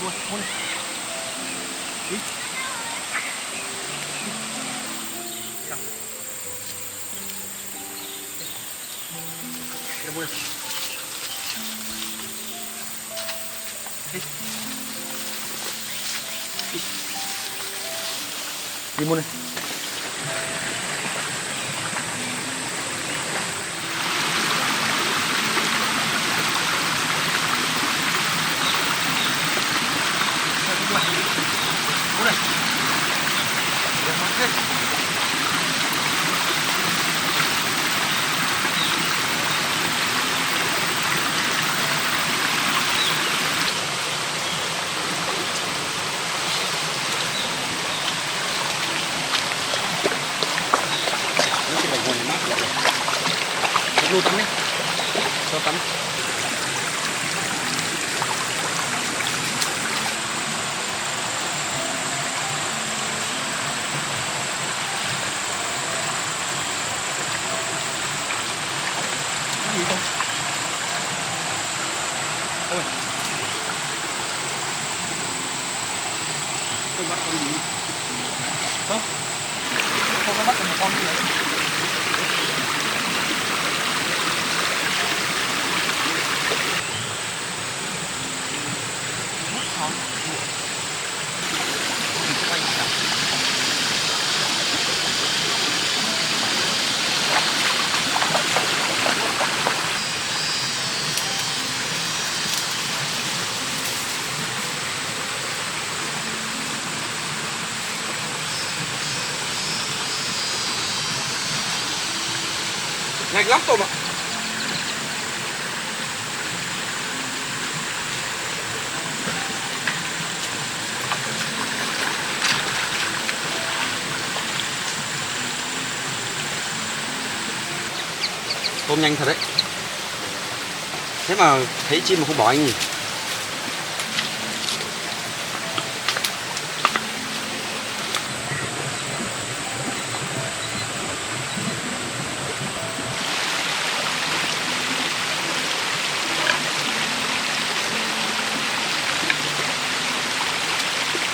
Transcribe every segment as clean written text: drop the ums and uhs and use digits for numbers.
Mua mua này. Đi. Đi. Đi mua này. Đi. Đi. Đi mua này. Mua này. Để mang hết. Lu tắm đi, cho tắm. Cái gì không? Ôi, tôi bắt con gì? Không, không có bắt được một con gì đấy. Nhanh lắm Tôm ạ. Tôm nhanh thật đấy. Thế mà thấy chim mà không bỏ anh nhỉ?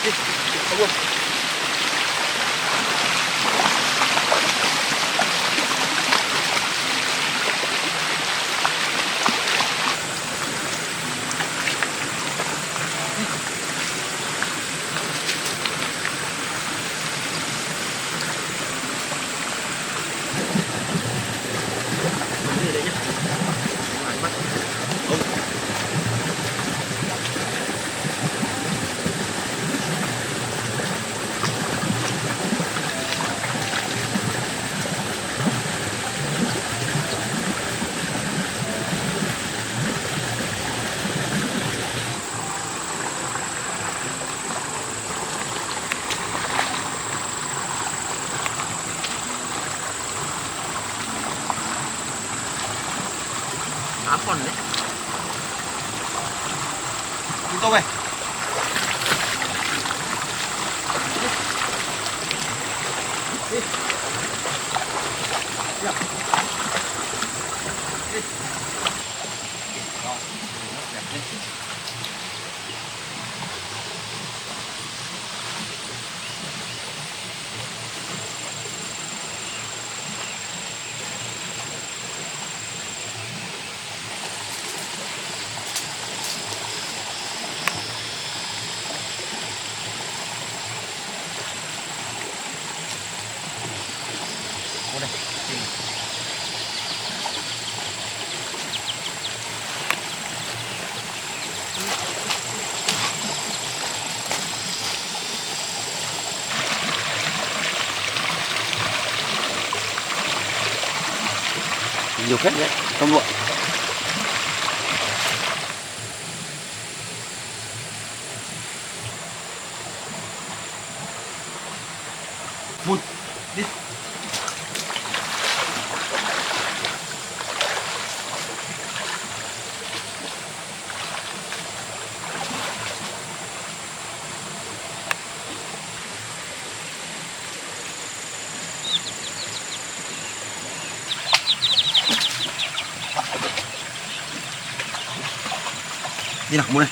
Đi, không luôn. Ám còn đấy. Đi Tôm ơi. Đi. Đi. Đi. Rồi, nó đẹp lên. Đây. Nhiều phết đấy, tôm lụa. Vụt đi. Đi nào, mua này.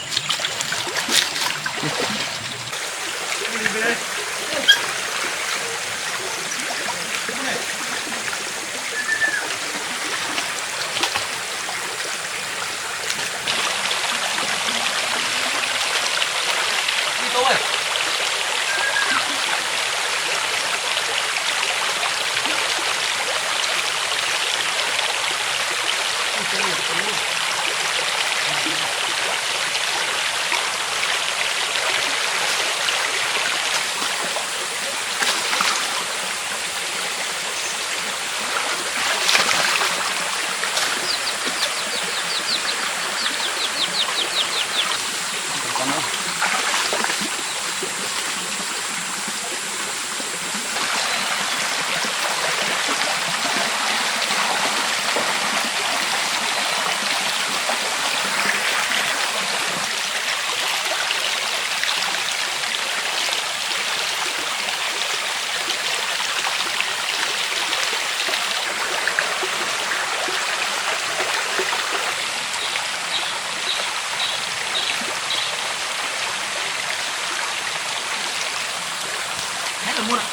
hết rồi mua ạ.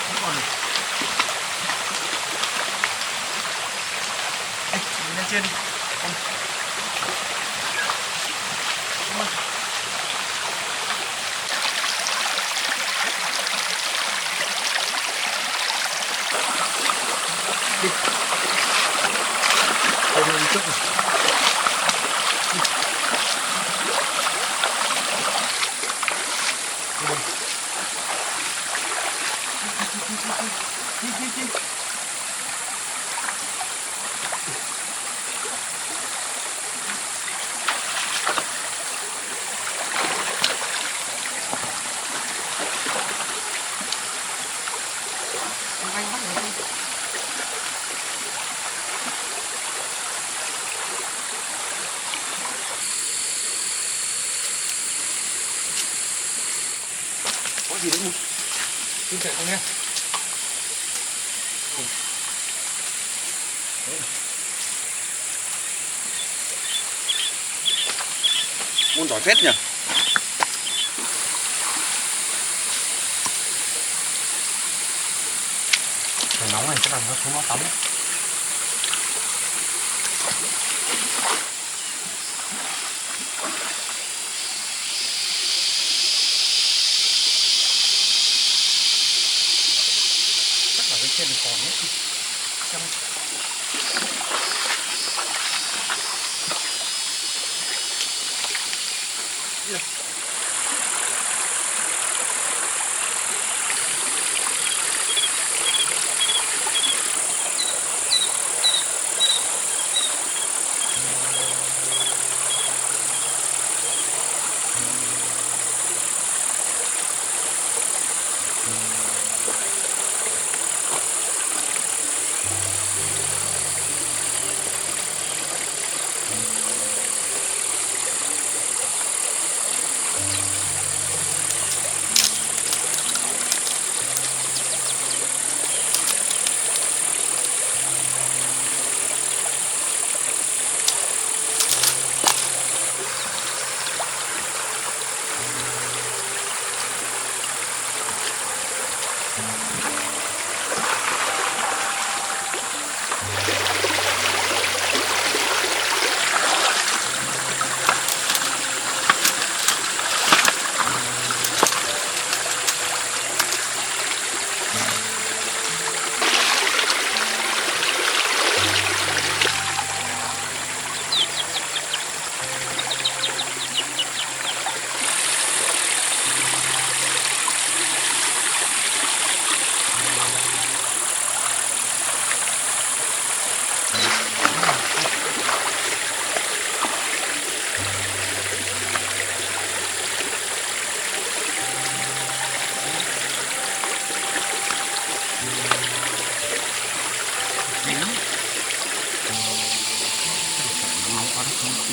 Không còn này. Ê, mình lên trên đi. Cảm ơn. Đi. Đây đi chút rồi. Có gì đấy không? Tin chạy không nghe? Muôn giỏi phết nhỉ? Trời nóng này chắc là nó xuống nó tắm. Chắc là bên trên mình còn nữa. Xem. Yeah.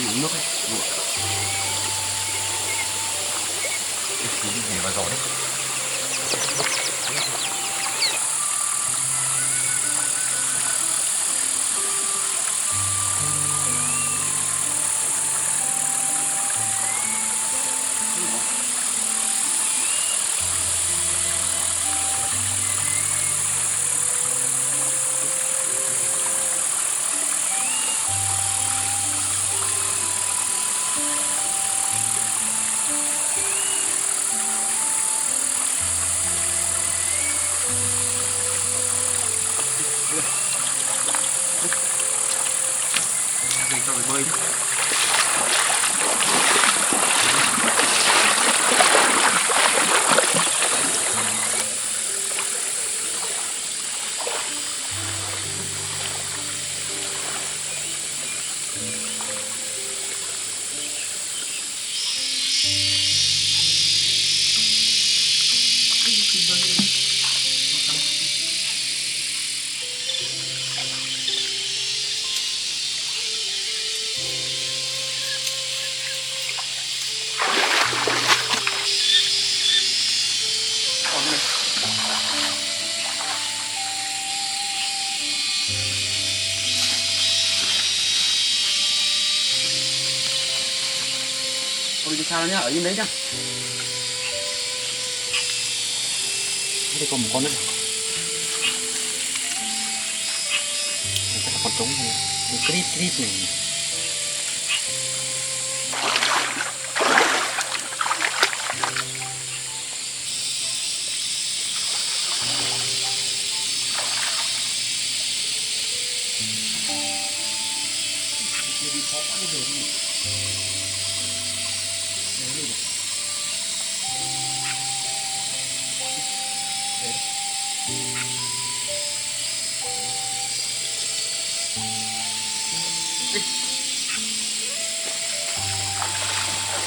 Uống nước ấy. Đi nhảy vào gió đấy. Thôi đi sao nhá, ở yên đấy nhá. Đây còn một con nữa. Chắc là con trống này. Cái clip này.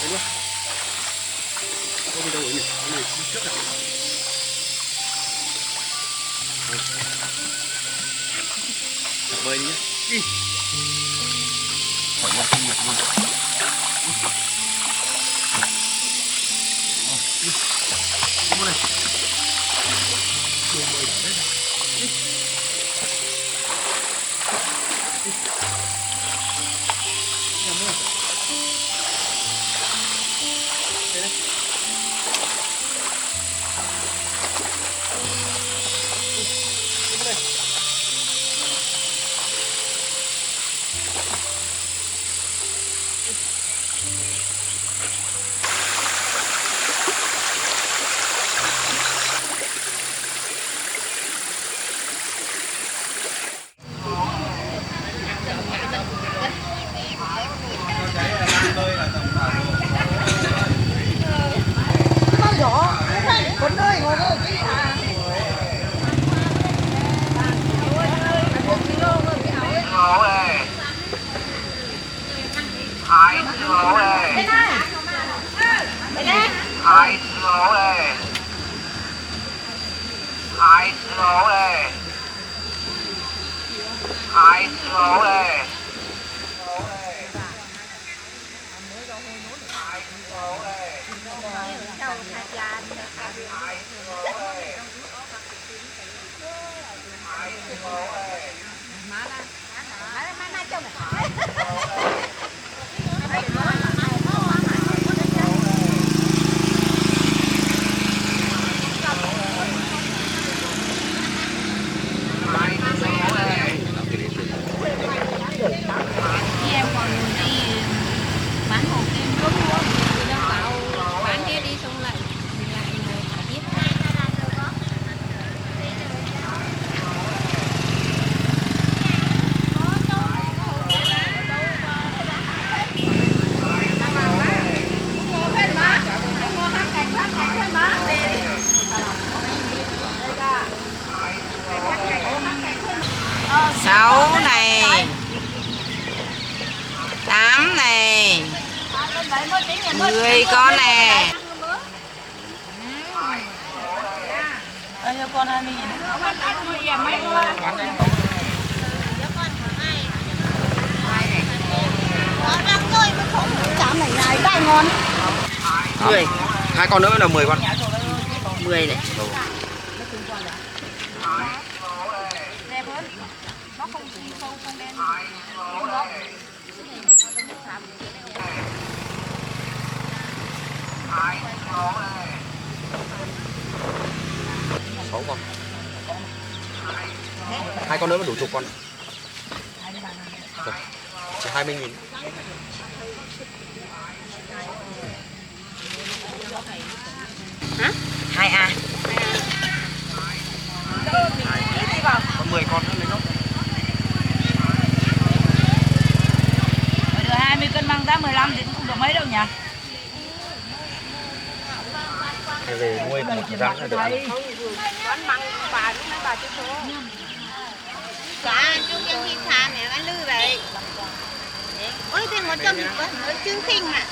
Đây luôn. Cô đi đâu rồi nhỉ? Cái này trước à? Tập bơi đi nhá. Đi. Khỏi qua sinh nhật luôn. Đi. Đi mua này. Đường bơi ở đây. Đi. Đi. Nhà mua. Đây đây. Đi mua này. Con ơi, ngồi đây. Em còn đi bán hồ kem trước luôn, thì đang bảo bán kia đi xong lại tiếp. Sáu này, 8 này, 10 con nè. Bao nhiêu con 20.000? Chám này này đại ngon. 10. Hai con nữa là 10 con. 10 này. Sáu con. Hai con nữa mới đủ chục con. Rồi, chỉ 20.000. Hả? 2A. Có 10 con nữa lấy nốt. Được 20 cân mang ra 15 thì cũng không được mấy đâu nhỉ? Về nuôi một rắn là được. Quán măng bà lúc nãy bà chưa số. Dạ, chung dân thiên thà mẹ ăn lư vậy. Ôi thêm 100 thì có mới chương khinh mà.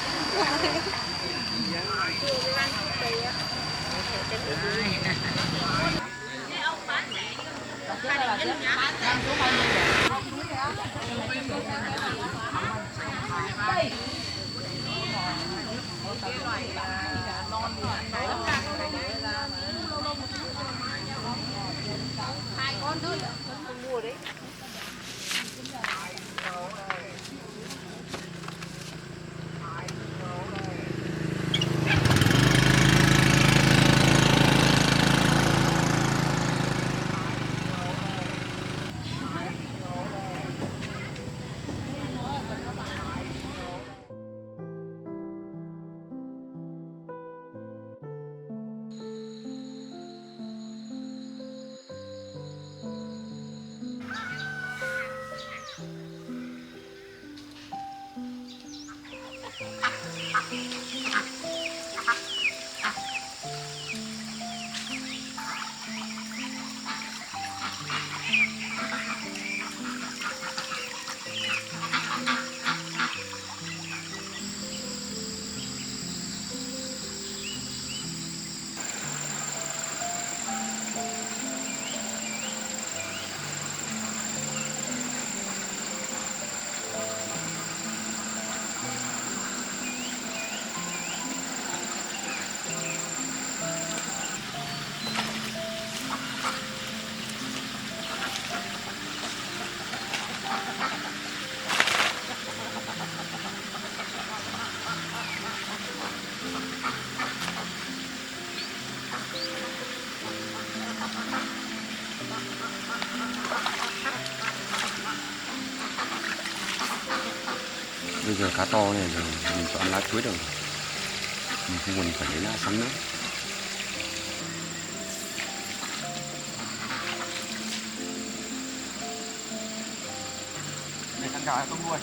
Bây giờ cá to này rồi mình cho ăn lá chuối được, mình không cần phải lấy lá sắn nữa. Này con gà không nuôi.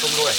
tôm nuôi.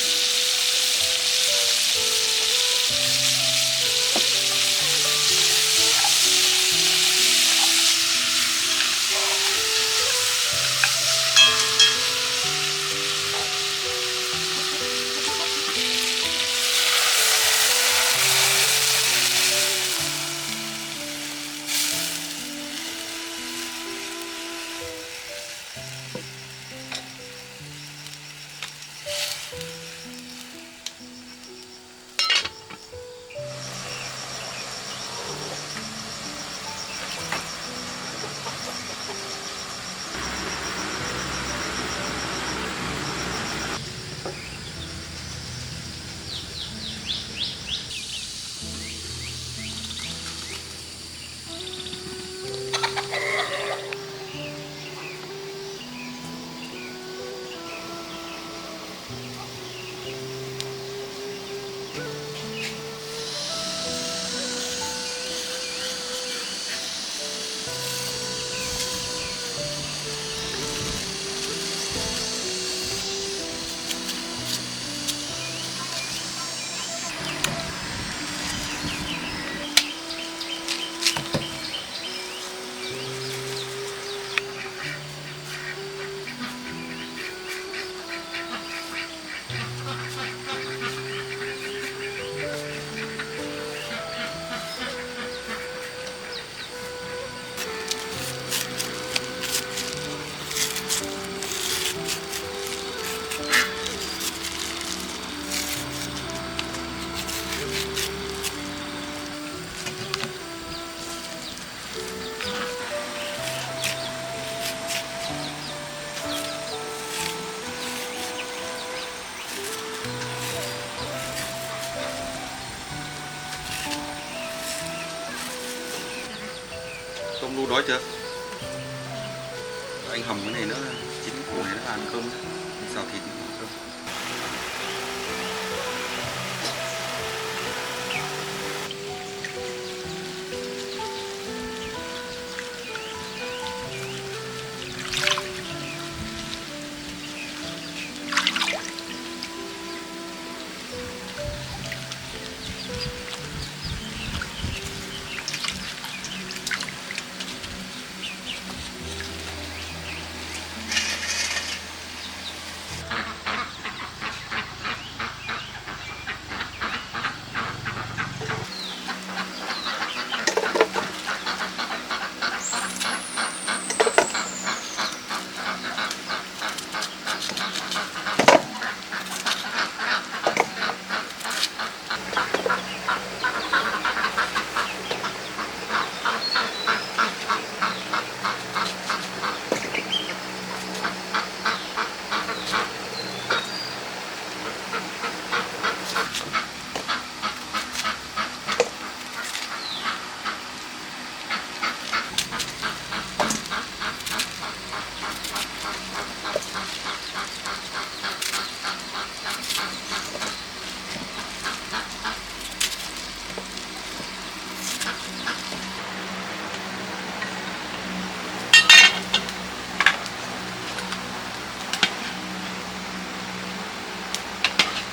Tôm lu đói chưa? Anh hầm cái này nữa, chín củ này nó ăn cơm nữa. Xào thịt ăn cơm.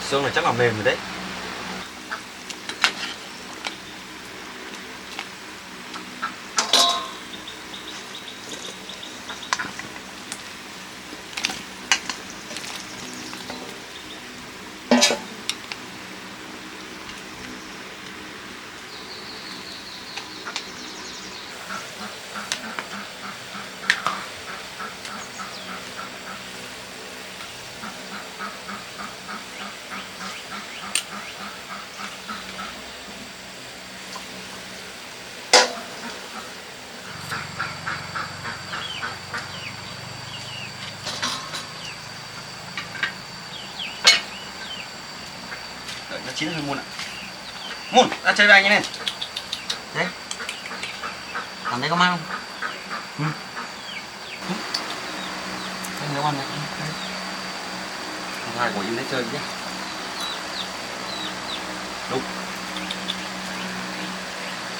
Xương này chắc là mềm rồi đấy. Nó chín rồi Mun ạ. Mun, ra chơi với anh này. Đấy. Cảm thấy có mang không? Anh nấu ăn này. Hai của em lấy chơi nhé. Đúng.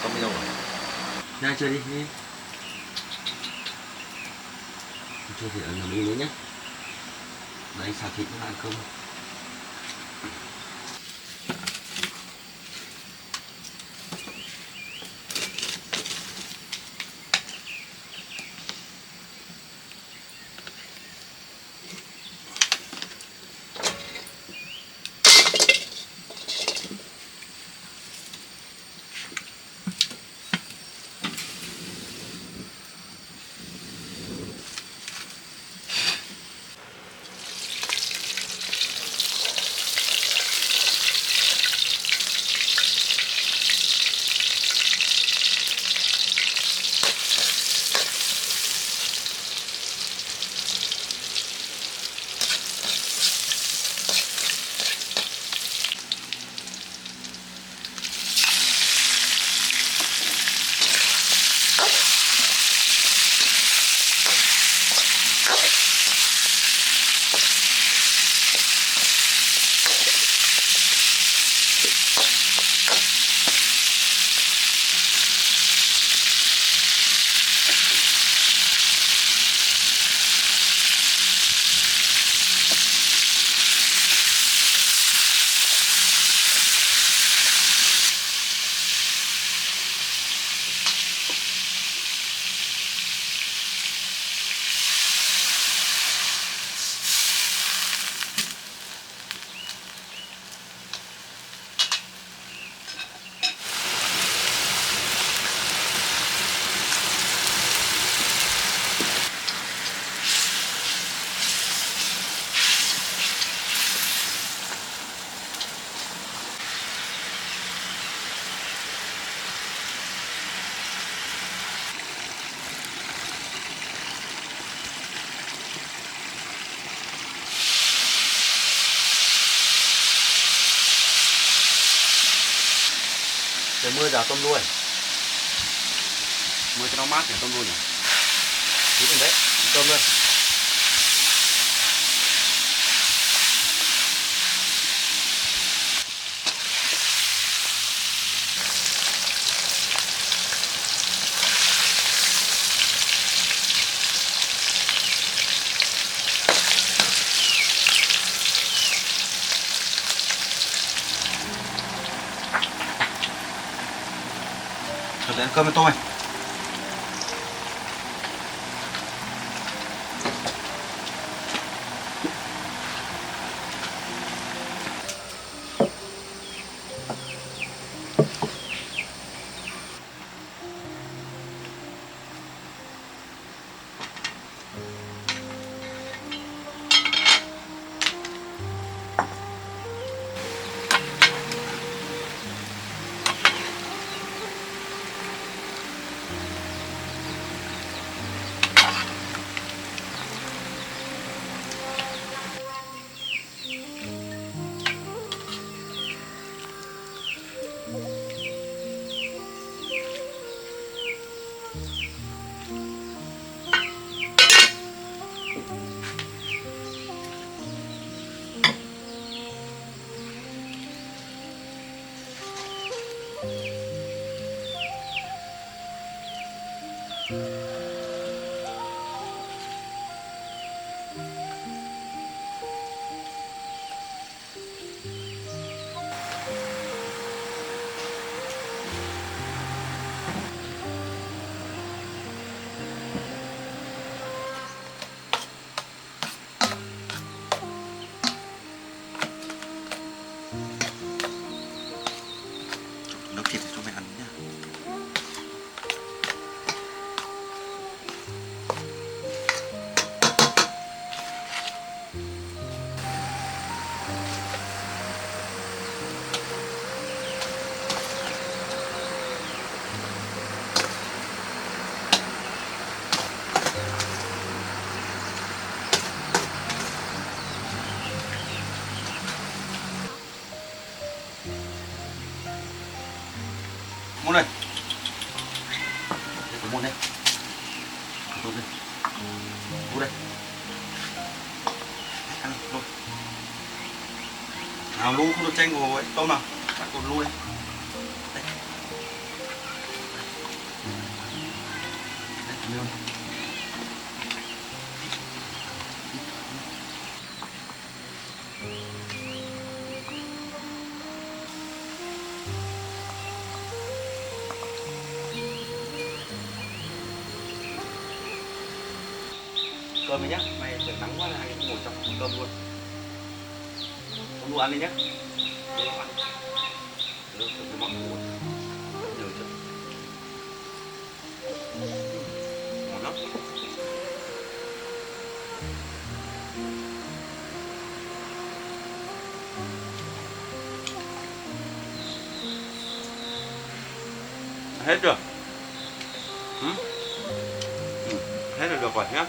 Có mấy đâu rồi? Ra chơi đi. Chơi thì ở nhà mình nữa nhé. Đấy, xào thịt nó ăn cơm. mưa giờ tôm nuôi. Mưa cho nó mát để tôm nuôi nhỉ. Cứ như đấy, tôm luôn. Rồi đến cơm với tôm này. Nước thịt cho mày ăn nhá. Muôn đây. Đây có muôn đây. Tốt đây. Vô đây. Ăn luôn. Nào lu không được chanh của ấy, tôm nào. Bắt con lu đây. Đây. Đây, luôn. Cơm đi nhá, mày trời nắng quá hai ngồi trong cơm luôn. Không đủ ăn đi nhá. Được, cái món của nhiều chứ. Ngon lắm. Hết rồi. Hết rồi được rồi nhá.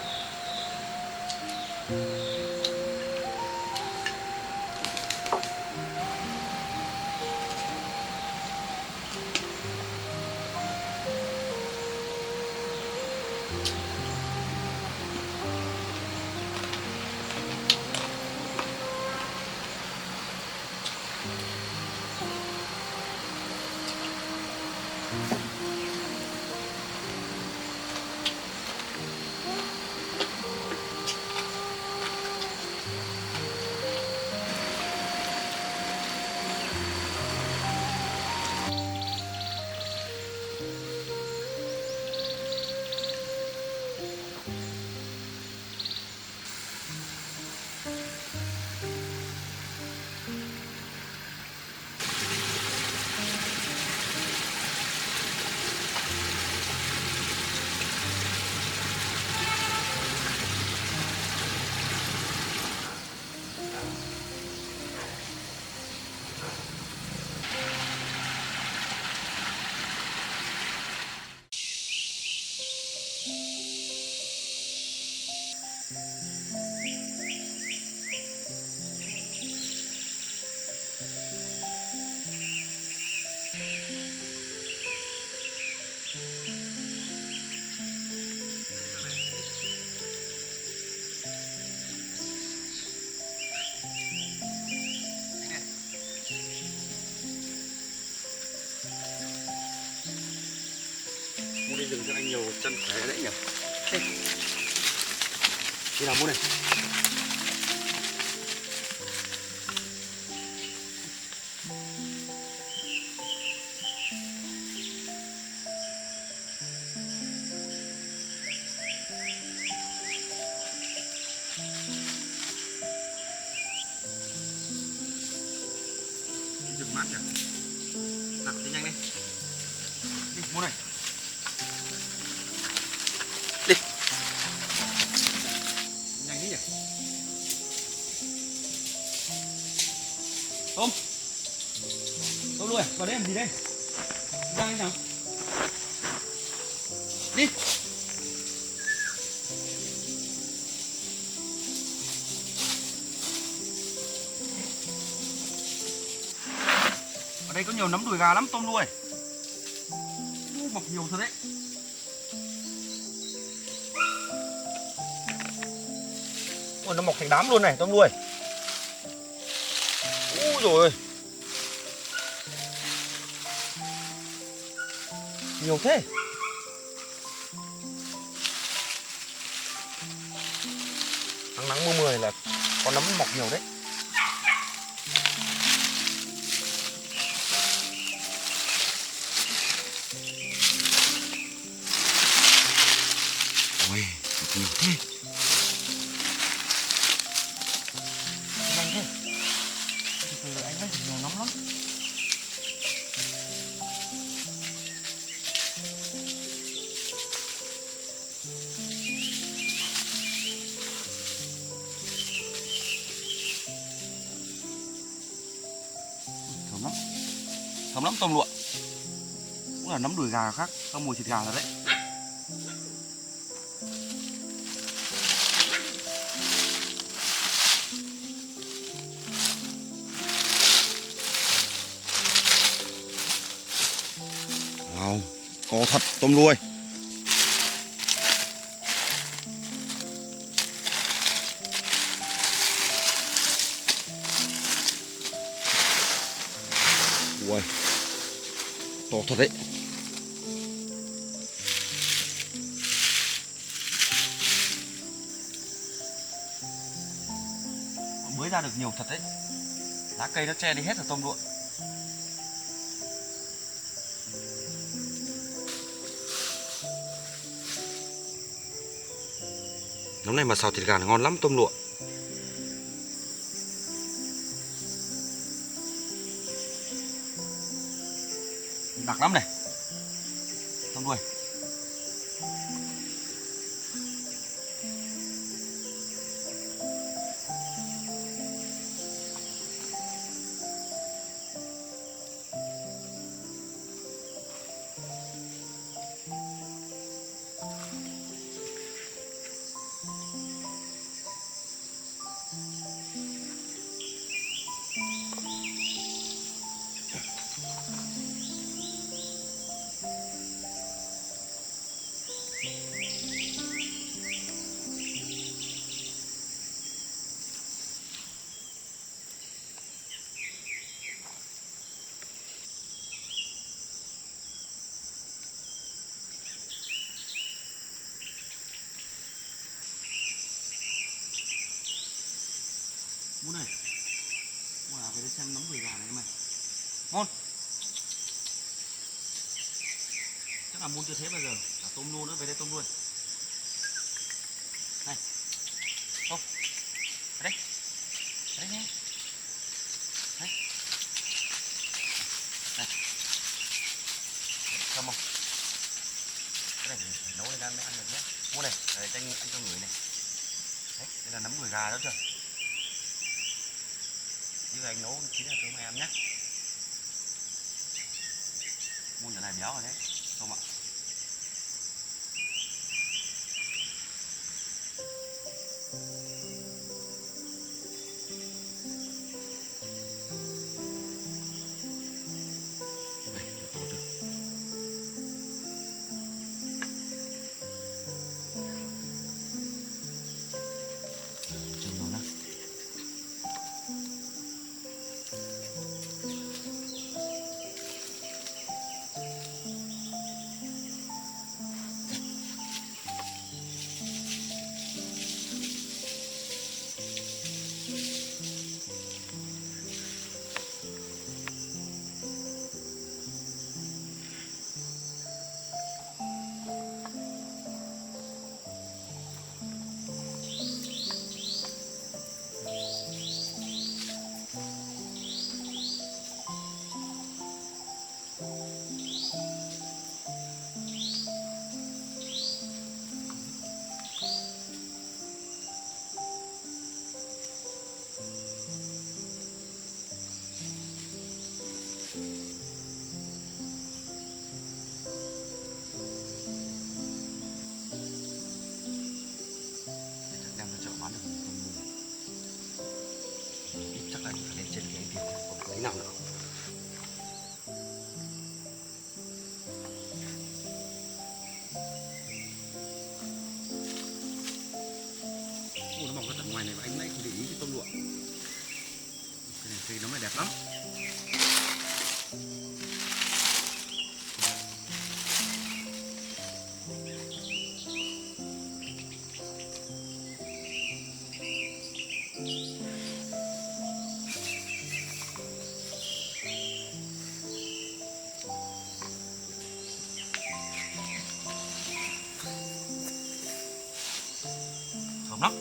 xây dựng cho anh nhiều chân khỏe đấy nhỉ. Đi nào mua này. Dừng mát kìa. Nào, đi nhanh đi. Đi, mua này. Đi. Nhanh đi nhỉ. Tôm. Tôm đuôi, vào đây làm gì đây? Ra anh nào. Đi. Ở đây có nhiều nấm đùi gà lắm, tôm nuôi. Mọc nhiều thật đấy. Ôi, nó mọc thành đám luôn này, tôm nuôi. Úi dồi ôi. Nhiều thế. Nắng nắng mưa mưa là con nấm mọc nhiều đấy. Ôi, nhiều thế. Nhanh thế. Từ từ anh lấy nhiều nấm lắm. Thơm lắm. Thơm lắm tôm lụa. Cũng là nấm đùi gà khác, không mùi thịt gà rồi đấy. Wow, có thật tôm nuôi. Ui, to thật đấy. Mới ra được nhiều thật đấy. Lá cây nó che đi hết rồi tôm lụa. Nấm này mà xào thịt gà là ngon lắm tôm lụa. Đặc lắm này. Tôm đuôi. Muốn này. Muốn là về đây xem nấm đùi gà này em ơi. Ngon. Chắc là muốn chưa thế bao giờ. Cả tôm luôn nữa, về đây tôm luôn. Này. Tôm. Ở đây. Ở đây nhé. Đây. Này. Thơm không? Cái này phải nấu lên ăn mới ăn được nhé. Mua này, để cho anh cho người này. Đấy, đây là nấm đùi gà đó chưa? Chứ anh nấu chín là cơm em nhé. Muôn giờ này béo rồi đấy, không ạ? nào nữa. Nó mỏng cái tận ngoài này mà anh nãy không để ý cái tôm lụa. Cái này cây nó mới đẹp lắm. Thơm lắm.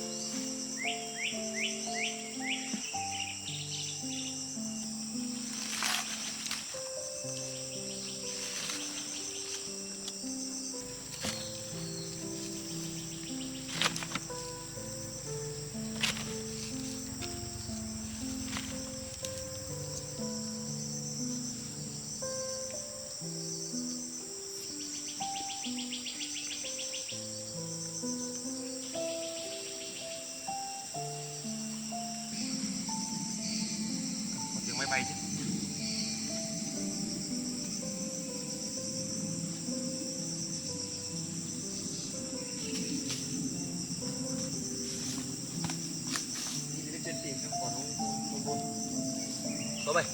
Có tiếng máy bay chứ. Đi lên trên tìm xem còn không. Có mày,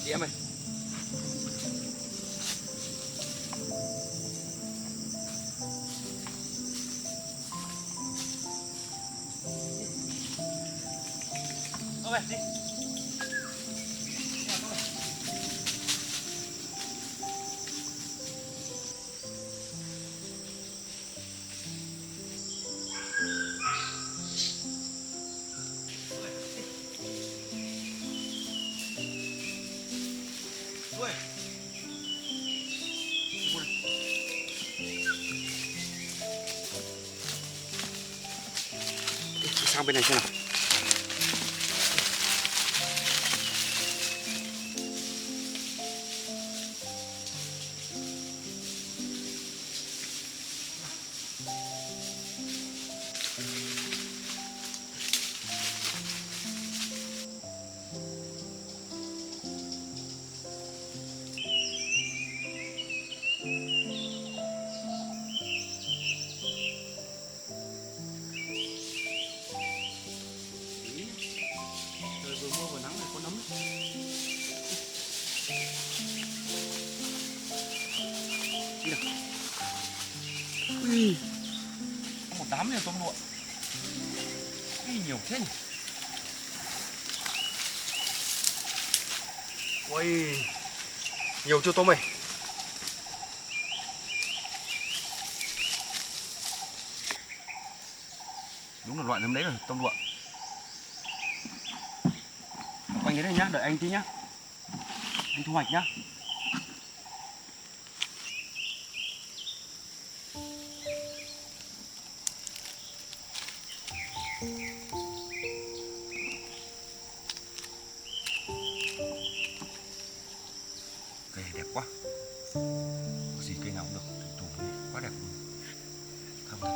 chị em mày. Có mày, đi. Ui. Sang bên này xem nào. Trời vừa mưa vừa nắng này có nấm đấy. Đi nào. Ui, có một đám này tôm lụa. Ui, nhiều thế nhỉ. Ui, nhiều chưa tôm mày. Đúng là loại nấm đấy là tôm lụa. Quanh cái đây nhá, đợi anh tí nhá. Anh thu hoạch nhá. Cây này đẹp quá. Có gì cây nào cũng được, thủ này quá đẹp luôn. Thơm thật.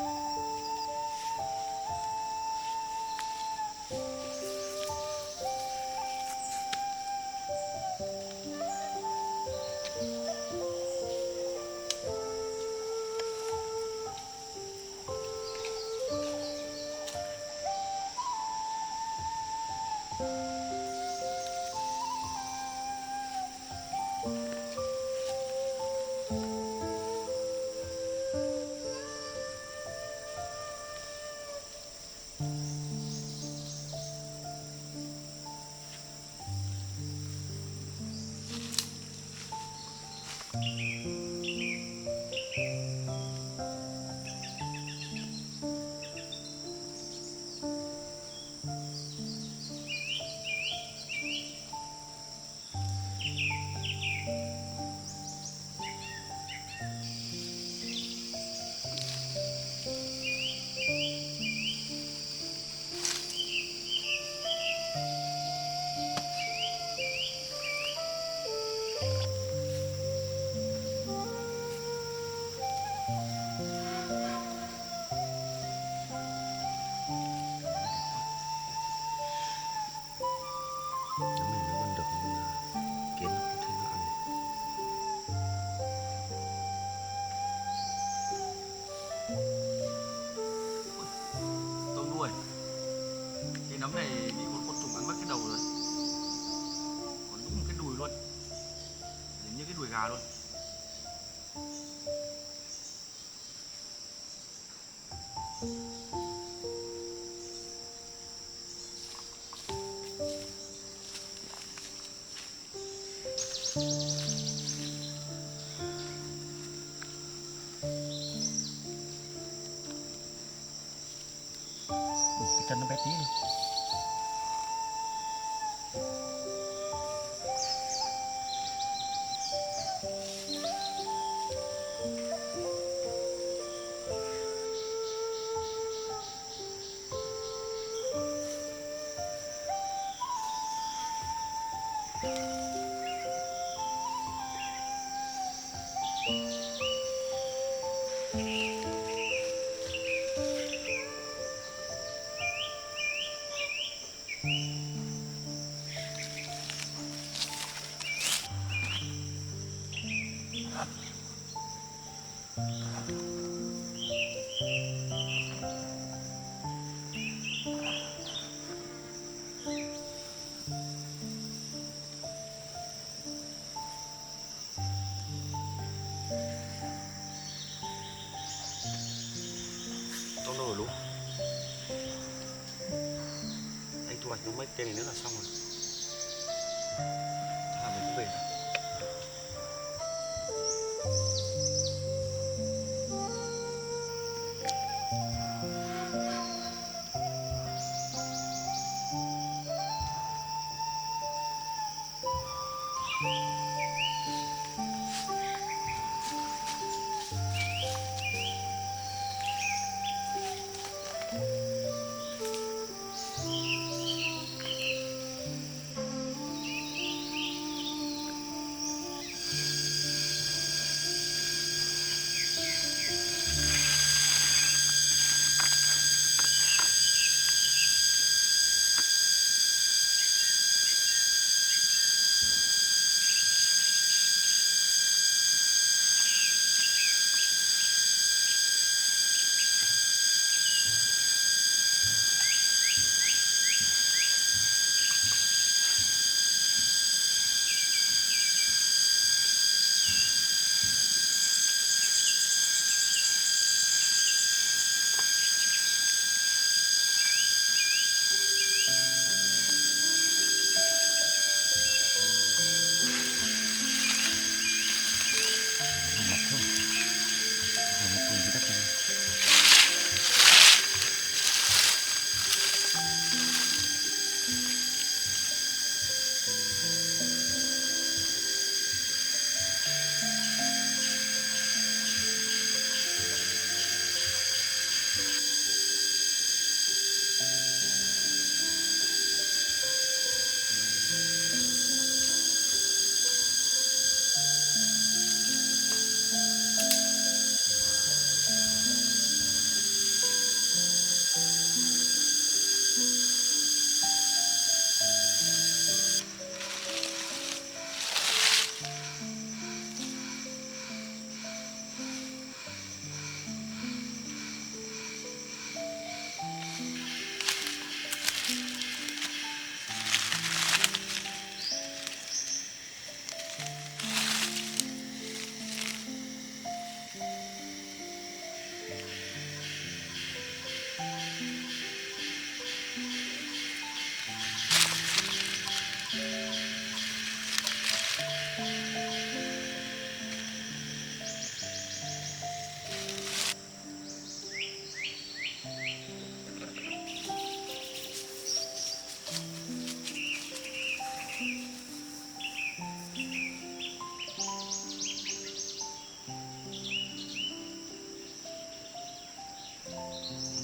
Nếu mình nó vẫn được nấm này bị con côn trùng ăn mất cái đầu rồi, còn đúng một cái đùi luôn, giống như cái đùi gà luôn. Cái chân nó bé tí đi. Không đâu rồi Lũ. Anh thu hoạch nó mấy cây này nữa là xong rồi. Mình cũng về.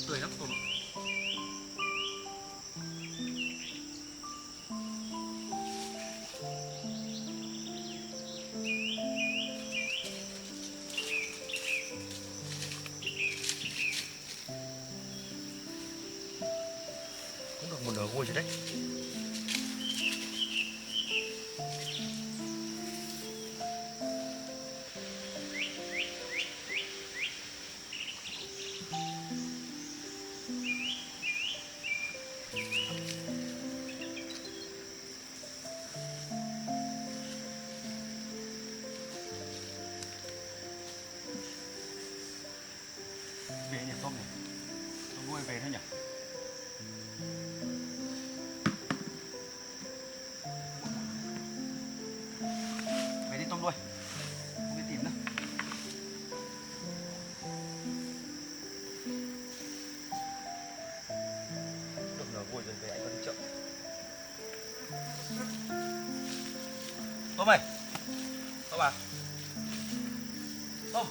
Tươi lắm tôm. Cũng được một nửa ngôi rồi đấy. về nhỉ, tôm nhỉ, tôm nuôi về thôi nhỉ. Về đi tôm nuôi, không đi tìm nữa. Lúc nào vui rồi về anh còn đi chợ. Tôm ơi, tôm à, tôm.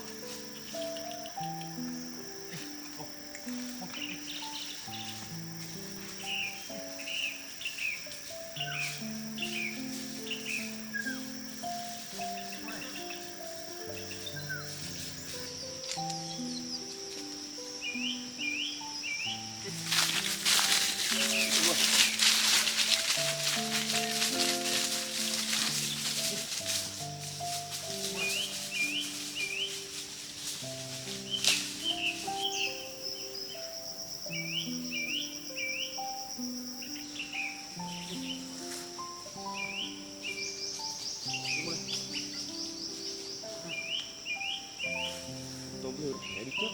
Tôm hư để đi trước.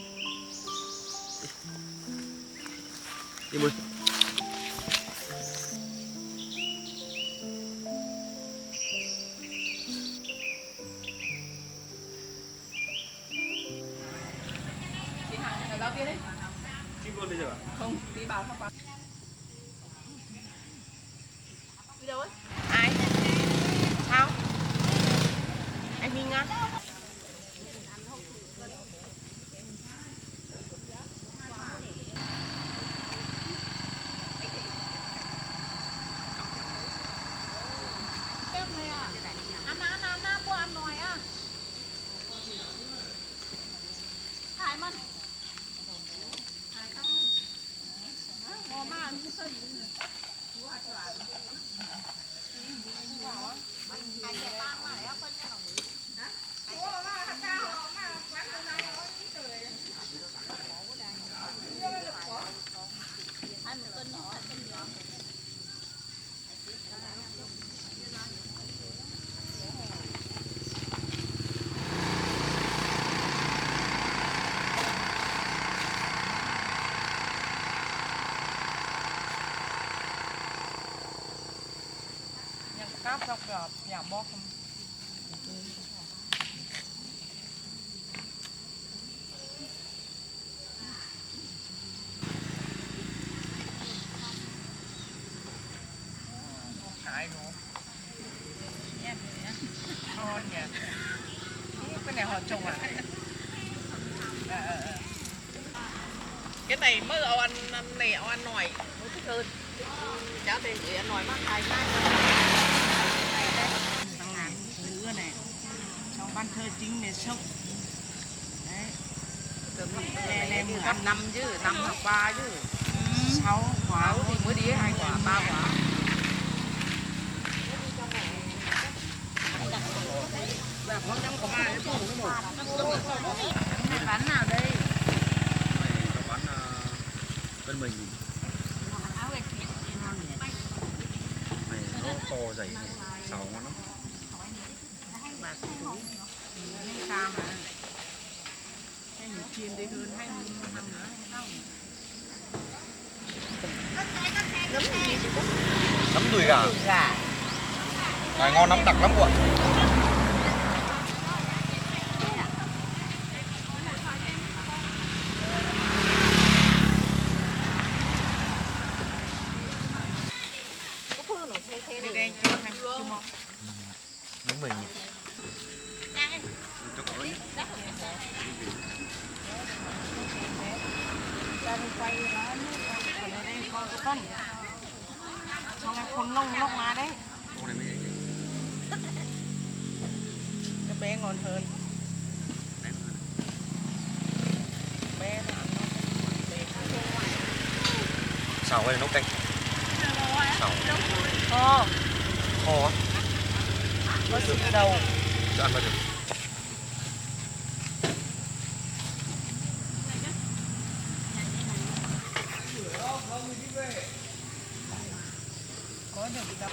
Đi mời. Chị Hằng ở đâu kia đấy? Chim luôn bây giờ à? Không, đi bảo không. Đi đâu ấy? Ai? Sao? Anh Minh á? Ăn bữa ăn nồi á. Thái mình. Ngon mà ăn cái cáp rọc rọp giả bó không hại nữa nha ngon nhỉ cái này họ trồng à cái này mới ăn này ăn nổi nó thích hơn cháu thì chỉ ăn nổi mắc thay mai thằng ngàn lứa này trong ban thơ chính này sốc đấy lên 15 năm chứ 5 hoặc 3 chứ 6 quả thì mới đi 2 quả 3 quả con trong có mai bán nào đây Bán bên mình này nó to dày này, xào ngon lắm. bạc túi hay sao mà hay mình chiên đi hơn hay mình ăn nữa không Nấm đùi gà. Này ngon lắm, đặc lắm của. Đúng mình. xong em con lông lóc mà đấy cái bé ngon hơn bé nó ăn Xào hay là nấu canh? Xào. kho Kho á? có xịt đầu Chưa ăn bao giờ. có được đâu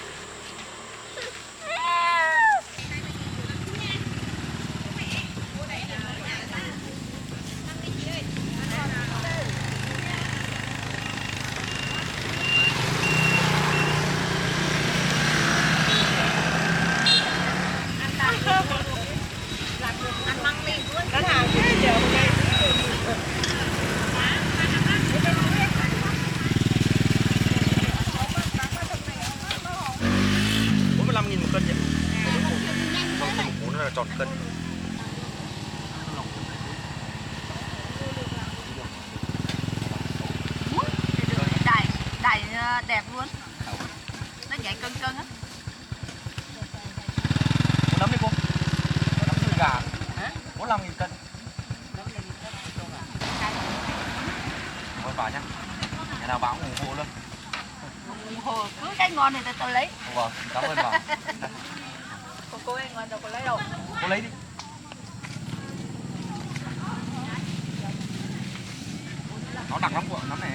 vậy cân cân á. Cô nấm đi cô. Nấm xương gà. Hả? 45.000 cân. Cảm ơn bà nhé. Nhà nào báo ủng hộ luôn. Ủng hộ cứ cái ngon này tôi lấy. Vâng, cảm ơn bà. Còn cô ăn ngon đâu cô lấy đâu. Cô lấy đi. Nó đặc lắm cô ạ, nấm này.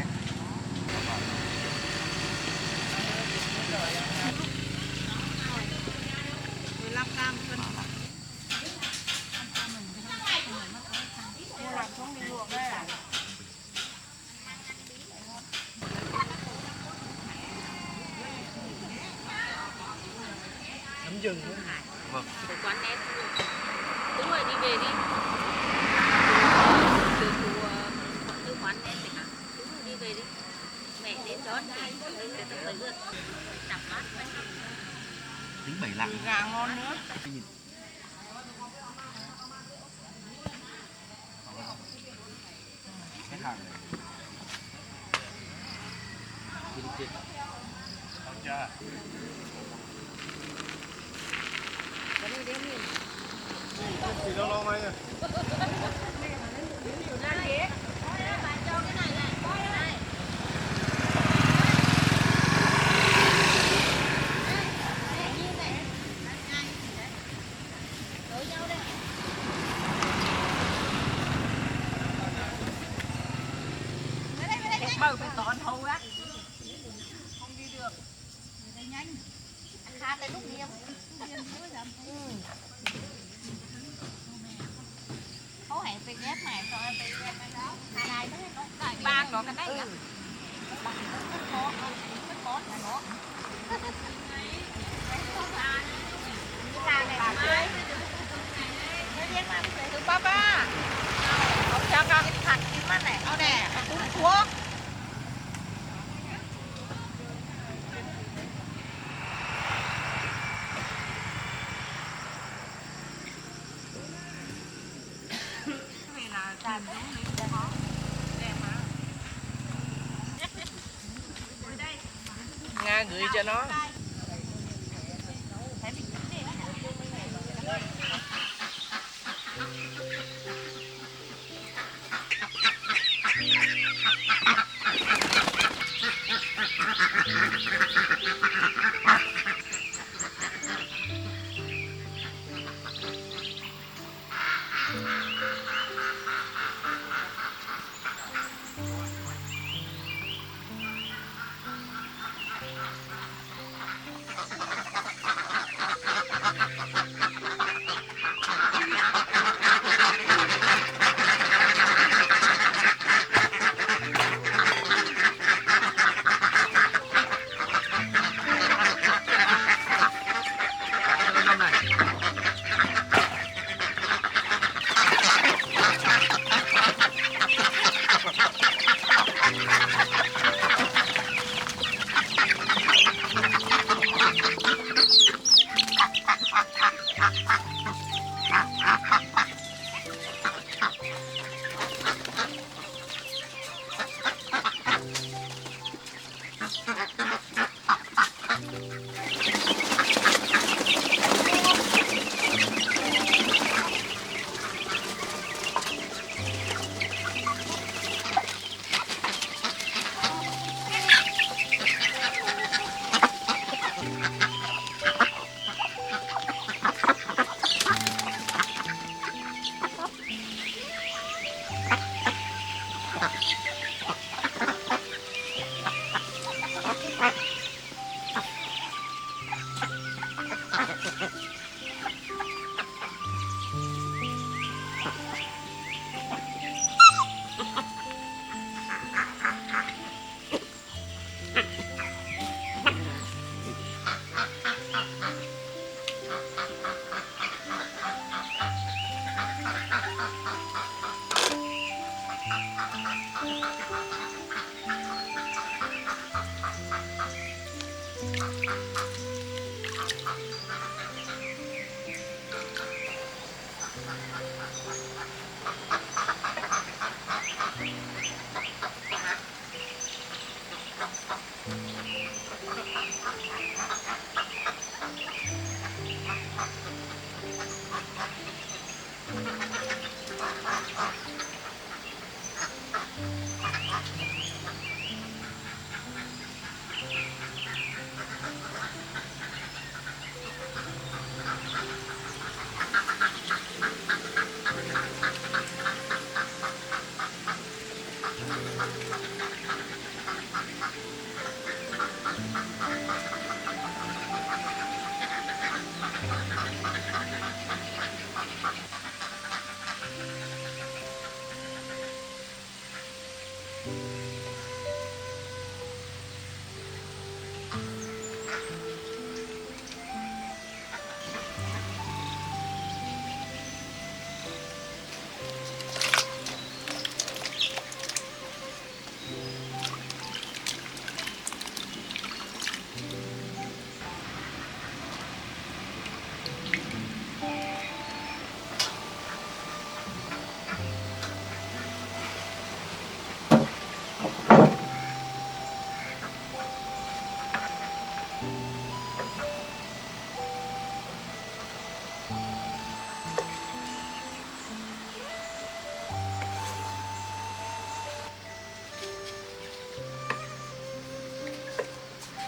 Nấm rừng nữa. Vâng. Quán em đúng rồi, đi về đi từ quán em thì đúng rồi, đi về đi, mẹ đến đón thì từ từ từ chặt bát vậy. Tính 7 lạng. Gà ngon nữa. Hết hàng rồi. Thì đâu lo ngay rồi. Bơ phải tọn hầu á. Không đi được. Nhanh. Anh Kha tới lúc đi không? Có hẹn phải ghép này rồi phải ghép cái đó. Hai đứa nó lại ban rồi cái đấy. Bằng cái con là nó. Từ papa. Ông cho con cái thằng kim mắt này,เอาnè, túi thuốc. Vì là tràn giống như khó. Đẹp mà. Nga gửi cho nó.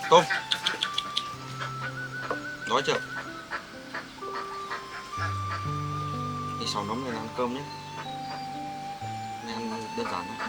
Tôm. Đói chưa? Đi xào nóng này là ăn cơm nhé. Này ăn đơn giản thôi.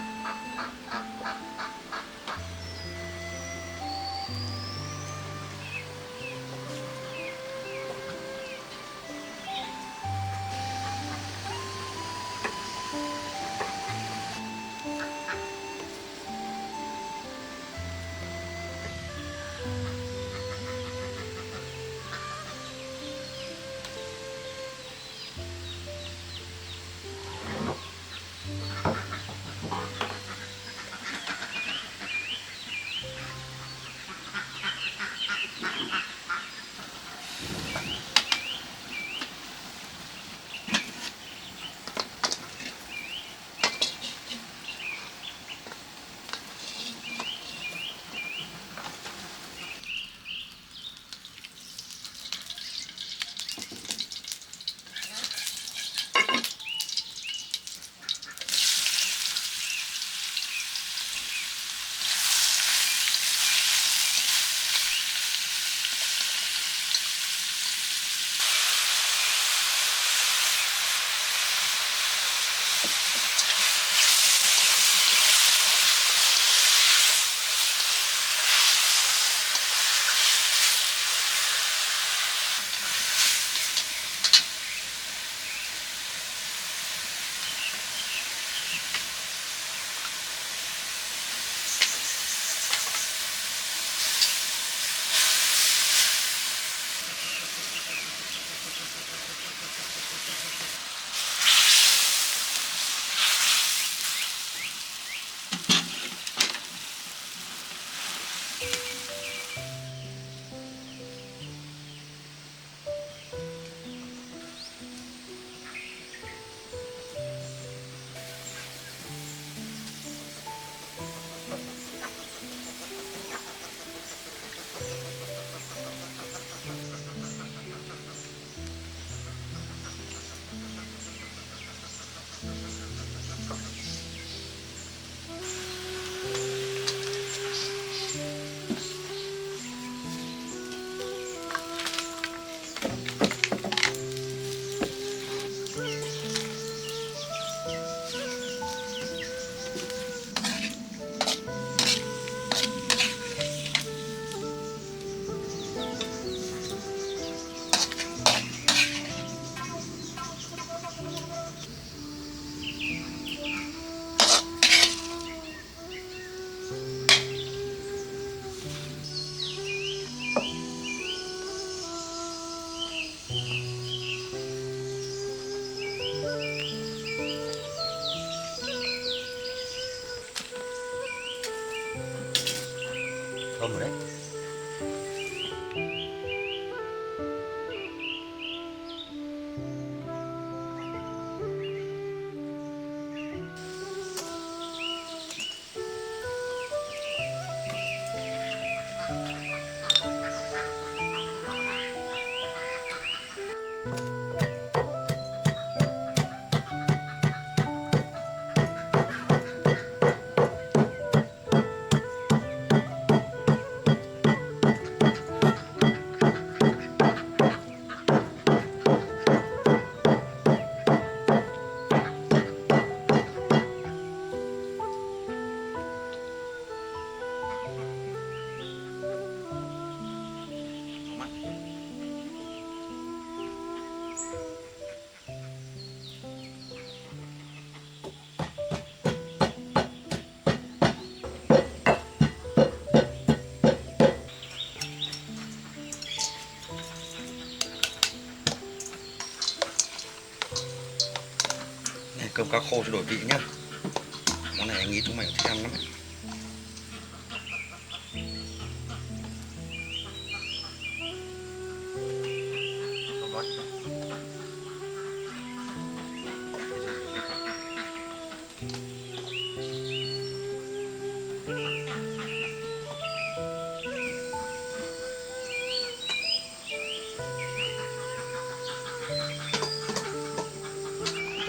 Thơm rồi đấy. cá khô cho đổi vị nhá. Món này anh nghĩ chúng mày thích ăn lắm.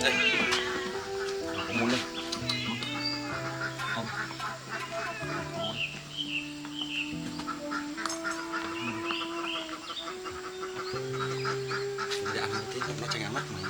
Đây, có muốn đây. Không. Để ăn tí nó tránh ăn mất mà.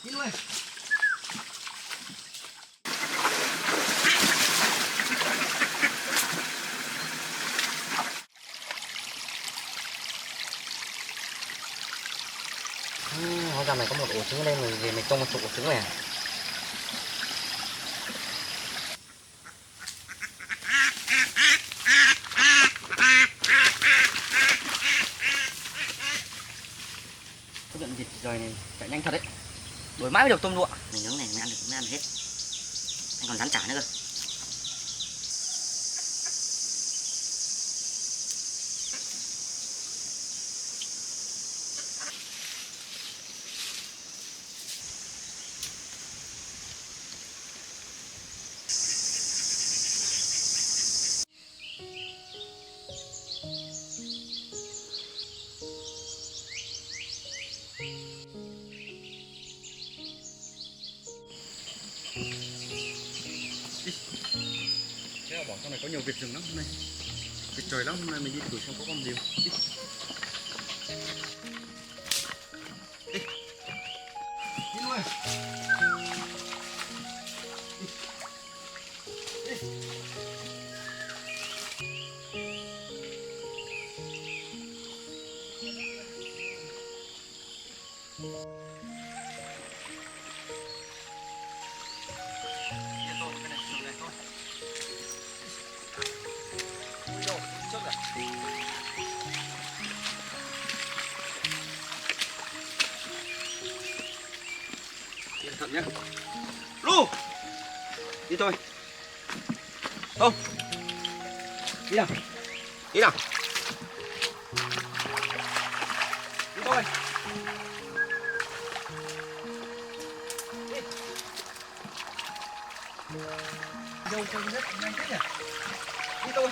Đi luôn. Hóa ra mày có một ổ trứng lên rồi về mày trông một chục ổ trứng này à? Có giận vịt rồi này chạy nhanh thật đấy. Đuổi mãi mới được tôm lụa. Mình nướng này mới ăn được hết. Anh còn rán chả nữa cơ. Thế là bảo trong này có nhiều vịt rừng lắm hôm nay. Vịt trời lắm, hôm nay mình đi thử xem có con gì không. Đi. Đi luôn. Đi. Đi. Cẩn thận nhé. Lu. Đi thôi. Không. Đi nào. Đi nào. Đi thôi. Đi. Đâu cho rất nhanh thế nhỉ. Đi thôi.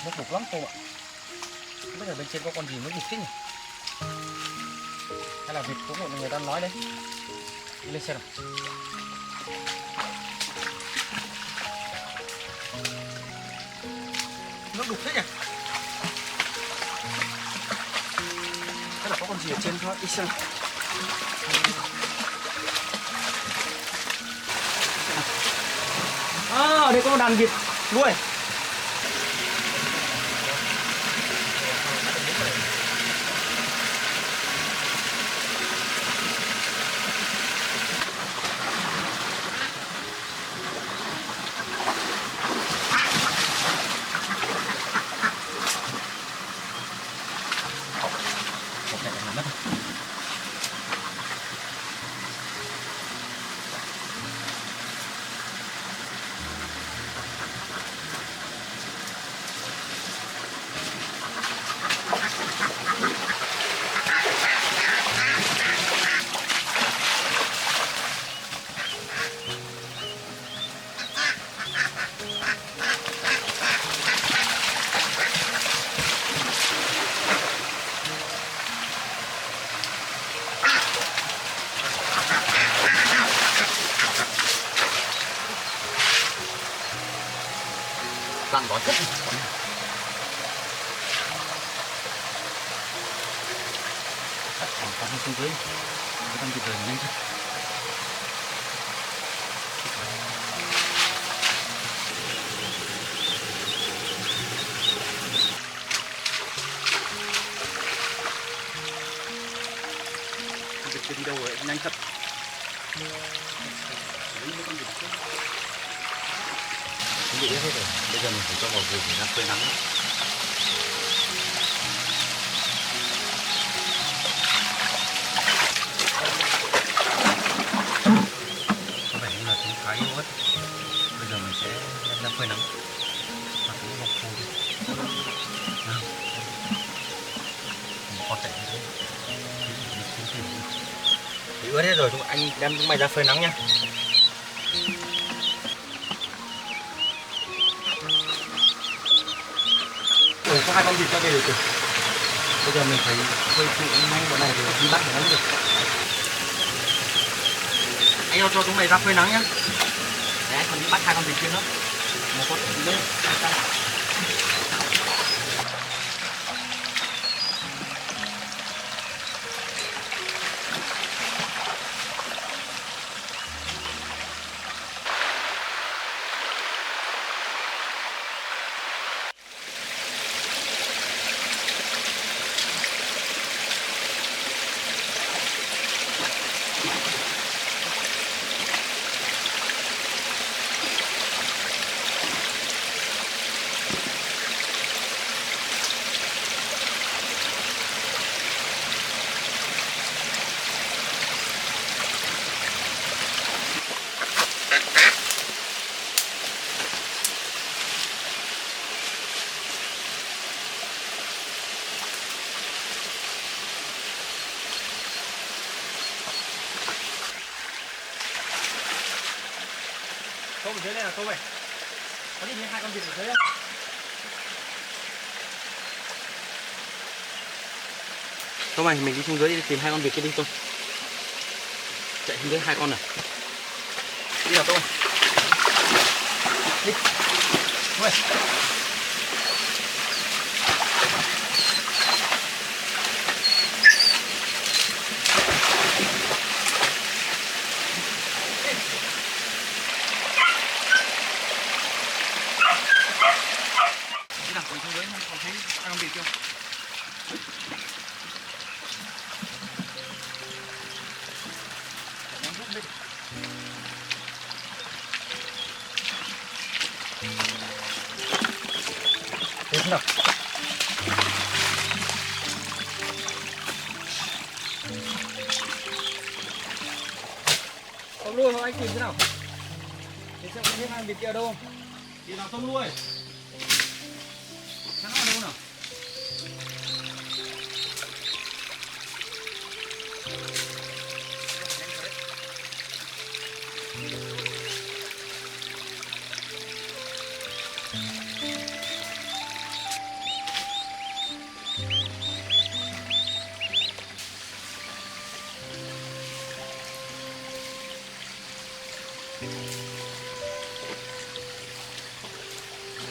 Nó cục lắm cô ạ. Không biết ở bên trên có con gì mới vịt thế nhỉ? Hay là vịt cũng một người ta nói đấy. Đi lên xem nào. Nó đục thế nhỉ? Hay là có con gì ở trên thôi, đi xem nào. À, ở đây có một đàn vịt nuôi. mất. Bạn có thích không xuống dưới không kịp thời nhanh thôi. Việc đi đâu rồi nhanh thật. Nghĩ hết rồi, bây giờ mình phải cho vào vườn để ra phơi nắng. Có vẻ như là chúng khá yếu ớt. Bây giờ mình sẽ đem ra phơi nắng và cũng mọc khô. Mình kho chạy như thế. Thì ướt hết rồi, anh đem chúng mày ra phơi nắng nha. Có 2 con vịt cho về được rồi. Bây giờ mình phải phơi nhanh bọn này để đi bắt nó được. Anh cho chúng mày ra phơi nắng nhá. Đấy, anh còn đi bắt 2 con vịt kia nữa. Một con vịt lên. Tôm ở dưới đây là tôm này. Có nhìn thấy 2 con vịt ở dưới không? Tôm này mình đi xuống dưới đi tìm 2 con vịt kia đi Tôm. Chạy xuống dưới 2 con này. Đi nào Tôm ơi. Đi. Tôm ơi. Mình xuống dưới còn thấy 2 con vịt chưa? Nó rút đi. Thế nào? Tôm nuôi không anh tìm thế nào? Thế xem có thấy 2 con vịt kia ở đâu không? Thì nào tôm nuôi. Nó ở đâu nào?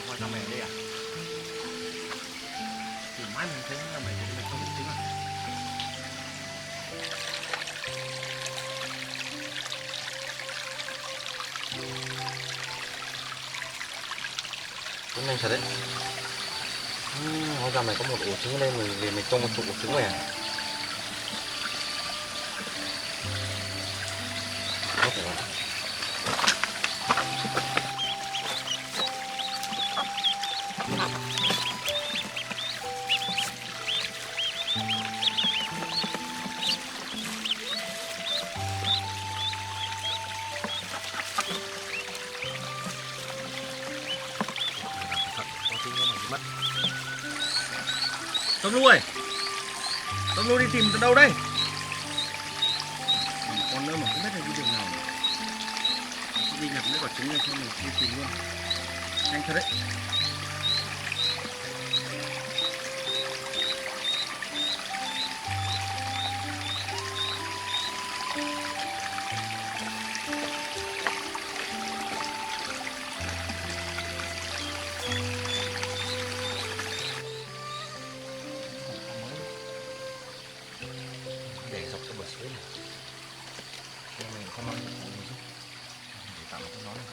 Qua trong mẹ đây à? Thì mãi mình thấy là mày không trứng à? Cũng nhanh thật đấy. Hóa ra mày có một ổ trứng lên rồi về mày trông một chục ổ trứng rồi à? Có thể là Tôm Lu ơi, Tôm Lu đi tìm từ đâu đây? Con nữa mà không biết là đi đường nào. Đi nhặt mấy quả trứng lên xong mình đi tìm luôn. Nhanh thật đấy. Để dọc cái bờ suối này. Mình không mang được gì chứ. Để tạm cho nó này.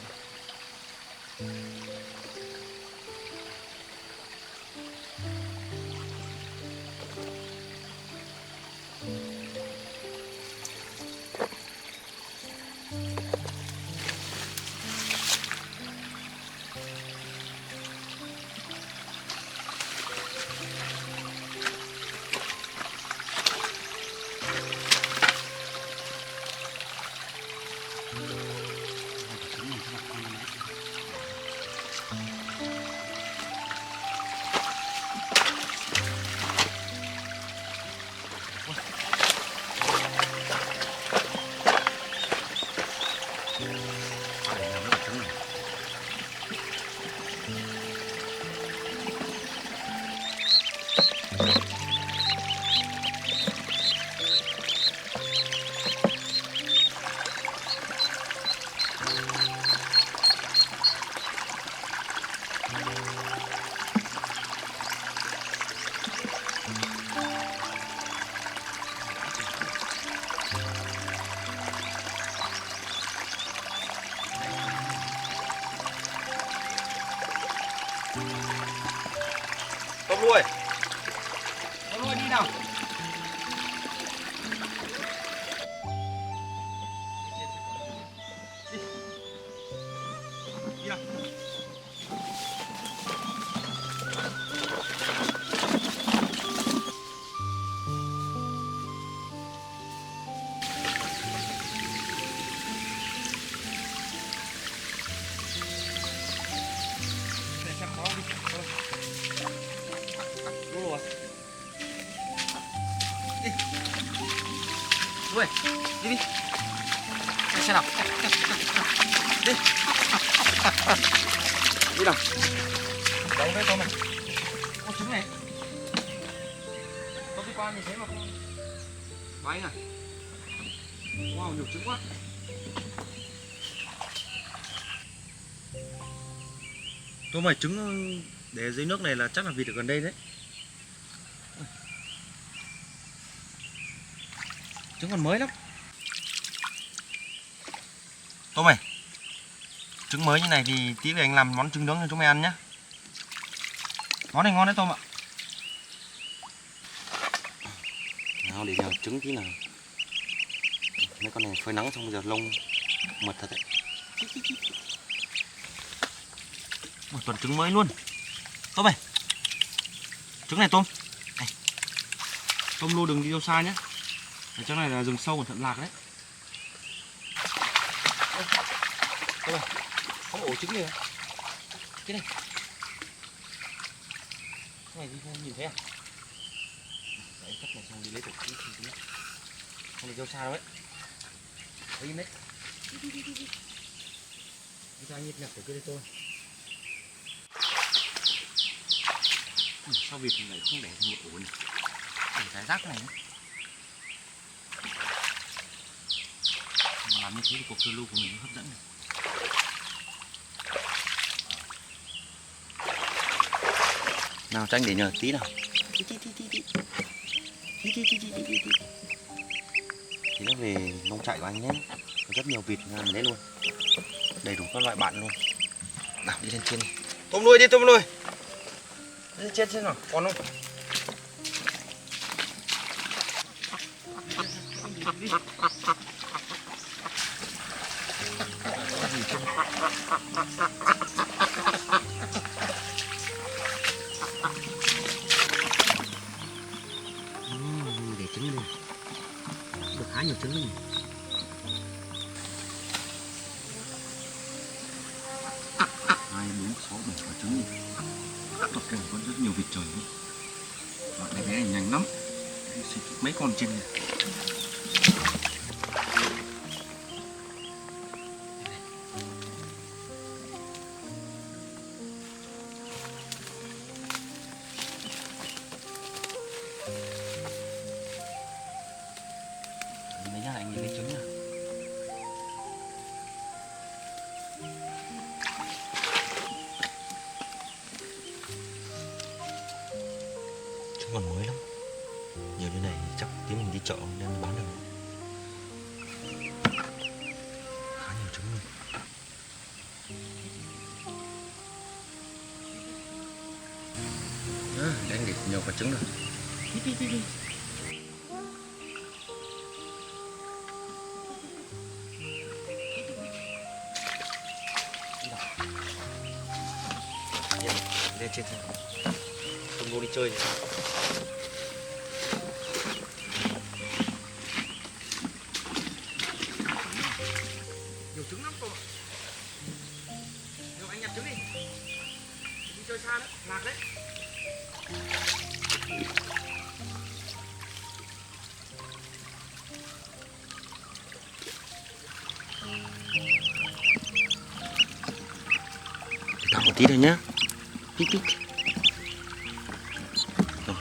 Tôm Lu ơi, Tôm Lu ơi đi nào. Đi nào. Để xem có đi. Lu rồi. Đi. Lu ơi, đi đi. Xe nào. Đi. Đi nào. Đâu đấy tôm này. Con trứng này. Tôm đi qua như thế mà không. Váy à. Wow, nhiều trứng quá. Tôm ơi, trứng để dưới nước này là chắc là vịt ở gần đây đấy. Trứng còn mới lắm. Tôm ơi, trứng mới như này thì tí về anh làm món trứng nướng cho chúng mày ăn nhé. Món này ngon đấy Tôm ạ. Nào để nhào trứng tí nào. Mấy con này phơi nắng xong bây giờ lông mật thật đấy. Một tuần trứng mới luôn. Tôm ơi, trứng này Tôm. Này. Tôm Lu đừng đi đâu xa nhé. Ở chỗ này là rừng sâu cẩn thận lạc đấy. Tôm ơi, có ổ trứng gì không? Cái này. Cái này đi không nhìn thấy à? Đấy, cắt này xong đi lấy tổ trứng tí. Không đi đâu xa đâu đấy. Đấy im đấy. Đi. Ra nhịp nhặt ở kia đây thôi. Sao vịt lại không để thành một ổ này? Để cái rác này nữa. Mà làm như thế thì cuộc phiêu lưu của mình nó hấp dẫn này. Nào Tranh để nhờ tí nào. Tí nữa về nông trại của anh nhé. Có rất nhiều vịt mình lấy luôn. Đầy đủ các loại bạn luôn. Nào đi lên trên đi. Tôm nuôi đi Tôm nuôi. Lên trên xem nào, còn không? Để trứng đi. Được khá nhiều trứng luôn. 2, 4, 6, 7 quả trứng. Tất cả có rất nhiều vịt trời. Cái bé này nhanh lắm. Mấy con trên này. Đấy nhá, anh nhìn lấy trứng nha. Trứng còn mới lắm. Nhiều như này chắc tí mình đi chợ đem bán được. Khá nhiều trứng luôn. Để anh để nhiều quả trứng rồi. Đi. Lên trên không vô đi chơi này. Nhiều trứng lắm cô ạ. Nhiều anh nhặt trứng đi. Đi chơi xa đấy, lạc đấy. Thả một tí thôi nhá. Pít. Rồi.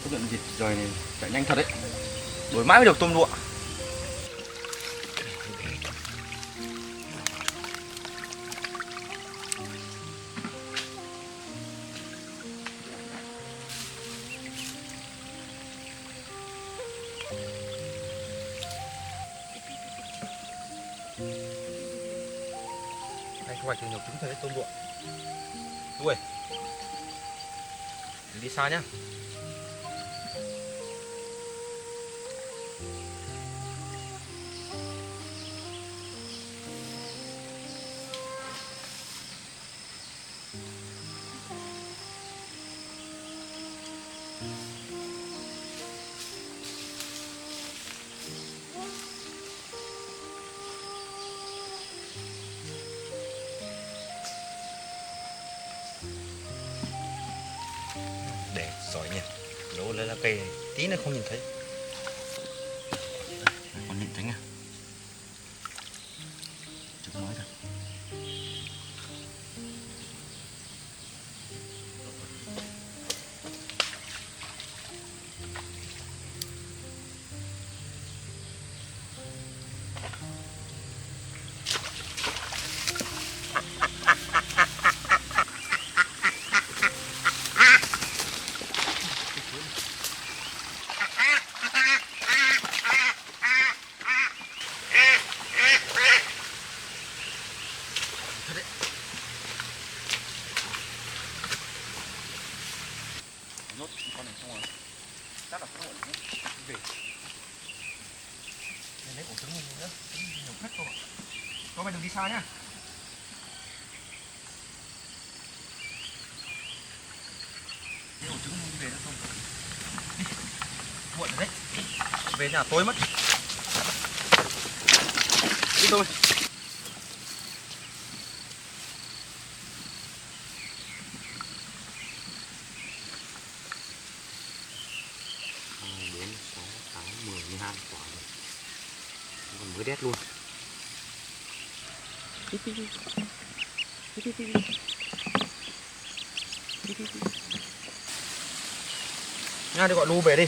Có chuyện vịt rồi này chạy nhanh thật đấy. Đuổi mãi mới được tôm lụa. Anh thu hoạch được nhiều trứng thật đấy tôm lụa. Đuổi. Đi xa nhá. Để giỏi nhỉ. Lỗ lên lá cây này tí nữa không nhìn thấy. Con nhịn tránh à. Chụp nói thật. Nốt con này xong rồi. Chắc là không ổn nữa. Về. Nên lấy ổ trứng mình nữa. Trứng nhiều phết không ạ. Cho mày đừng đi xa nhá. Lấy ổ trứng mình về nữa không? Đi. Muộn rồi đấy. Về nhà tối mất. Đi thôi. Quả rồi. Còn mới đét luôn. Nha, đi gọi Lu về đi.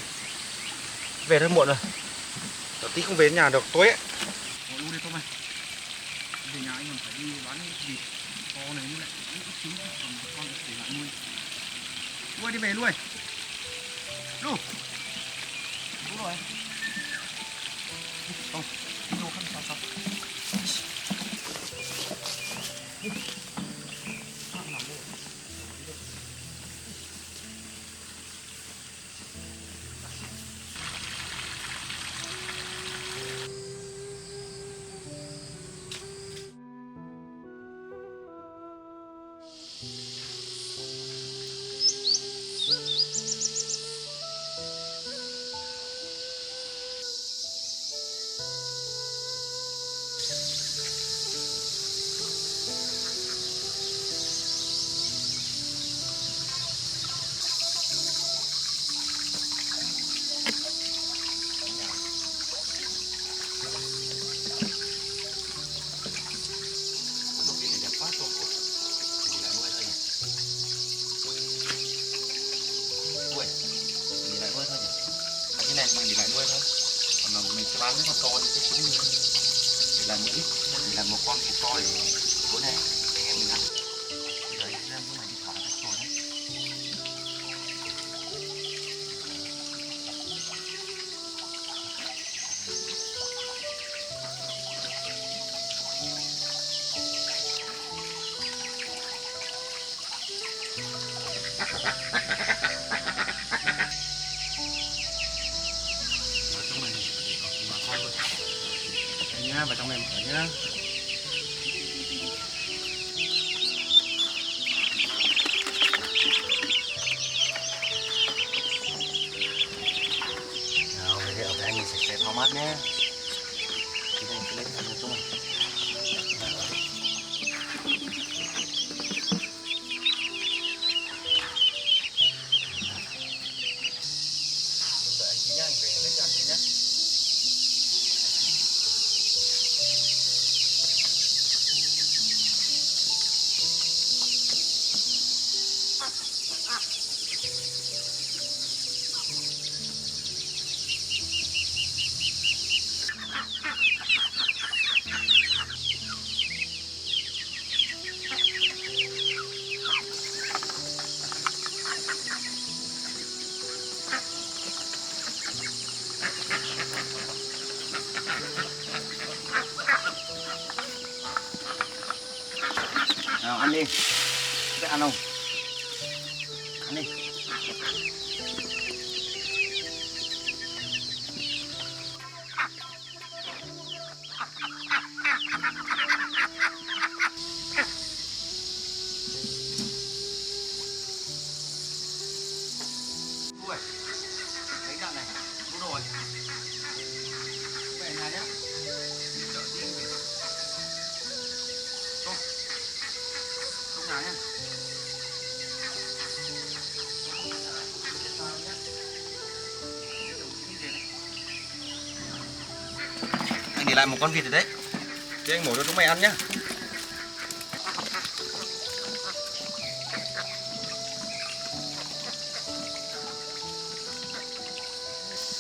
Về thôi muộn rồi. Tí không về đến nhà được tối ấy. Gọi Lu đi không mày. Về nhà anh còn phải đi bán vịt to này như lại ít trứng còn một con để lại nuôi. Lu đi về luôn. Lu. Đúng rồi. Không, đi đồ không sao. này mang để lại nuôi thôi, còn là mình sẽ bán những con to thì cái trứng để làm một ít, để làm một con thịt to để tối nay anh em mình ăn. Bây giờ anh em cái này đi thả ra rồi đấy. Và trong này mở nhá. Nào, về ở đây mình sẽ thao mát nhé. Thì đây sẽ lấy cái này. Đợi anh tí nhá, anh về lấy cho ăn tí nhá. Nào ăn đi, biết ăn không? Ăn đi. Ui, lấy gạo này, mua đồ này. Về nhà nhá. Chợ riêng về. Không nào nhá. Anh để lại một con vịt rồi đấy. Thế anh mổ cho chúng mày ăn nhá.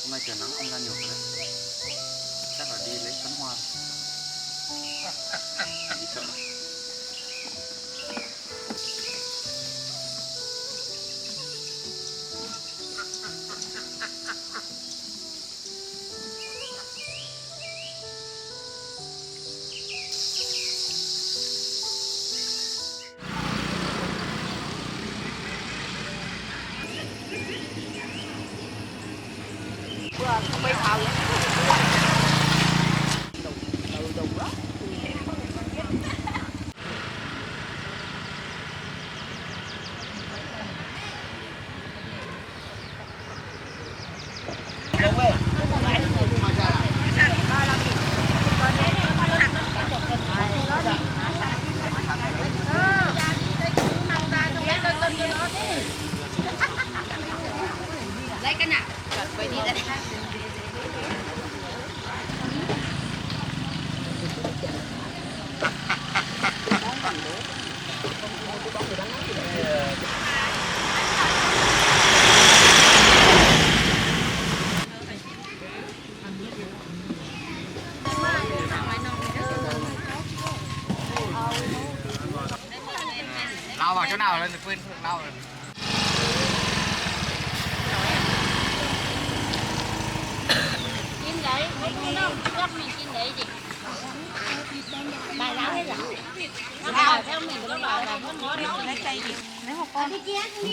Hôm nay trời nắng không ra nhiều rồi đấy. Chắc là đi lấy phấn hoa. Đi chợ. Không biết sao vậy. Đầu đó. Lấy cái nào? Quay đi đây. Lao vào chỗ nào lên thì quên không lao rồi. Chín đấy, không đâu, chắc mình chín đấy gì. Bài láo hết rồi. Nó bảo theo mình nó bảo là con món nó lấy cây gì. Lấy một con. Một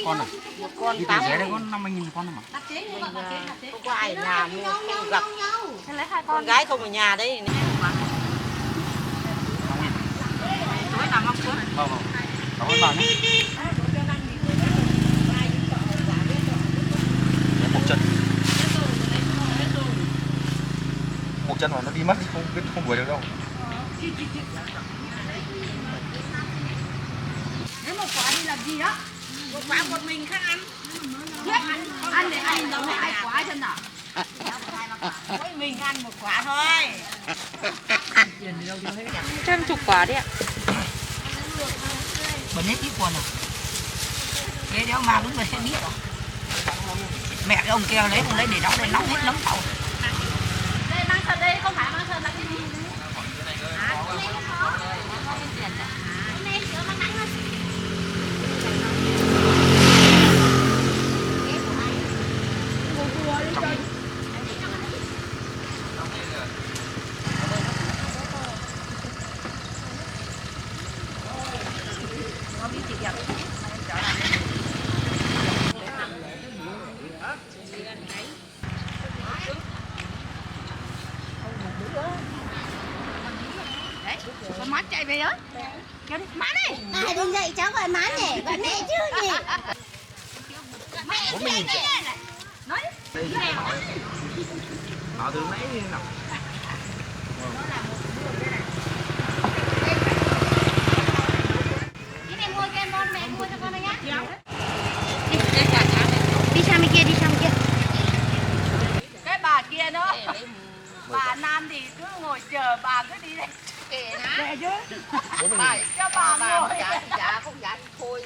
con à? Một con đi từ rẻ đây có 50.000 một con mà. Không có ai ở nhà mua không gặp Lấy 2 con gái không ở nhà đấy. Tối nào mong xuống. Vâng vâng. Cảm ơn bạn nhé. Một chân. Một chân mà nó đi mất thì không biết không đuổi được đâu. Nếu một quả đi làm gì đó? Một quả một mình khác ăn. Ăn để ăn đâu phải 2 quả chân nào. Mỗi mình ăn một quả thôi. Trăm chục quả đi ạ. Bẩn hết ít quần à? Thế đéo mà đúng là sẽ biết rồi. Mẹ cái ông kia lấy không lấy để nóng lên nóng hết lắm tàu. Đây mang sợi đây không phải mang sợi là cái gì? Con má chạy về đó. Kéo đi, má đi. À đừng dậy cháu gọi má để gọi mẹ chứ nhỉ. Bố mình nhìn trẻ. Nói. Bảo từ nãy nào. Cái này mua cho em con, mẹ mua cho con đây nhá. Đi sang bên kia, đi sang bên kia. Cái bà kia nữa. Bà Nam thì cứ ngồi chờ, bà cứ đi đây. Kệ ná. Để chứ. Bố mình Phải cho bà ngồi. Dạ không dạ thôi.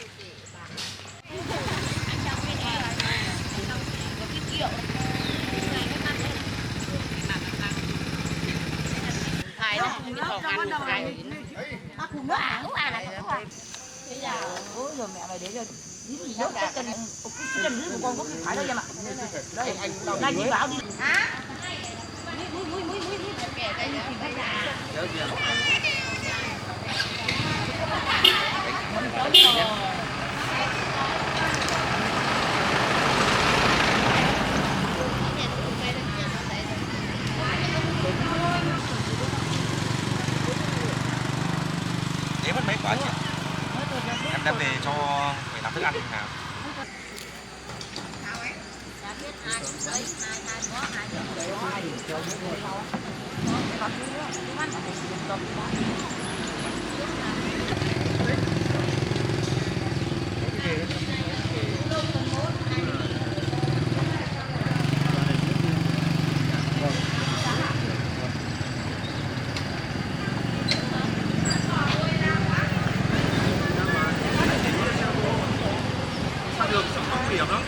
Hai đó, cái thằng ăn một ngày. Cùng nữa à? Lúc à là Ôi rồi mẹ mày đến rồi. Nhớ cái cần chân của con có cái phải đâu em ạ. Đây, đây chị bảo đi. hả? Thế mất mấy quả chị? Em đem về cho người làm thức ăn nào. Sao đường sống không nguy hiểm lắm.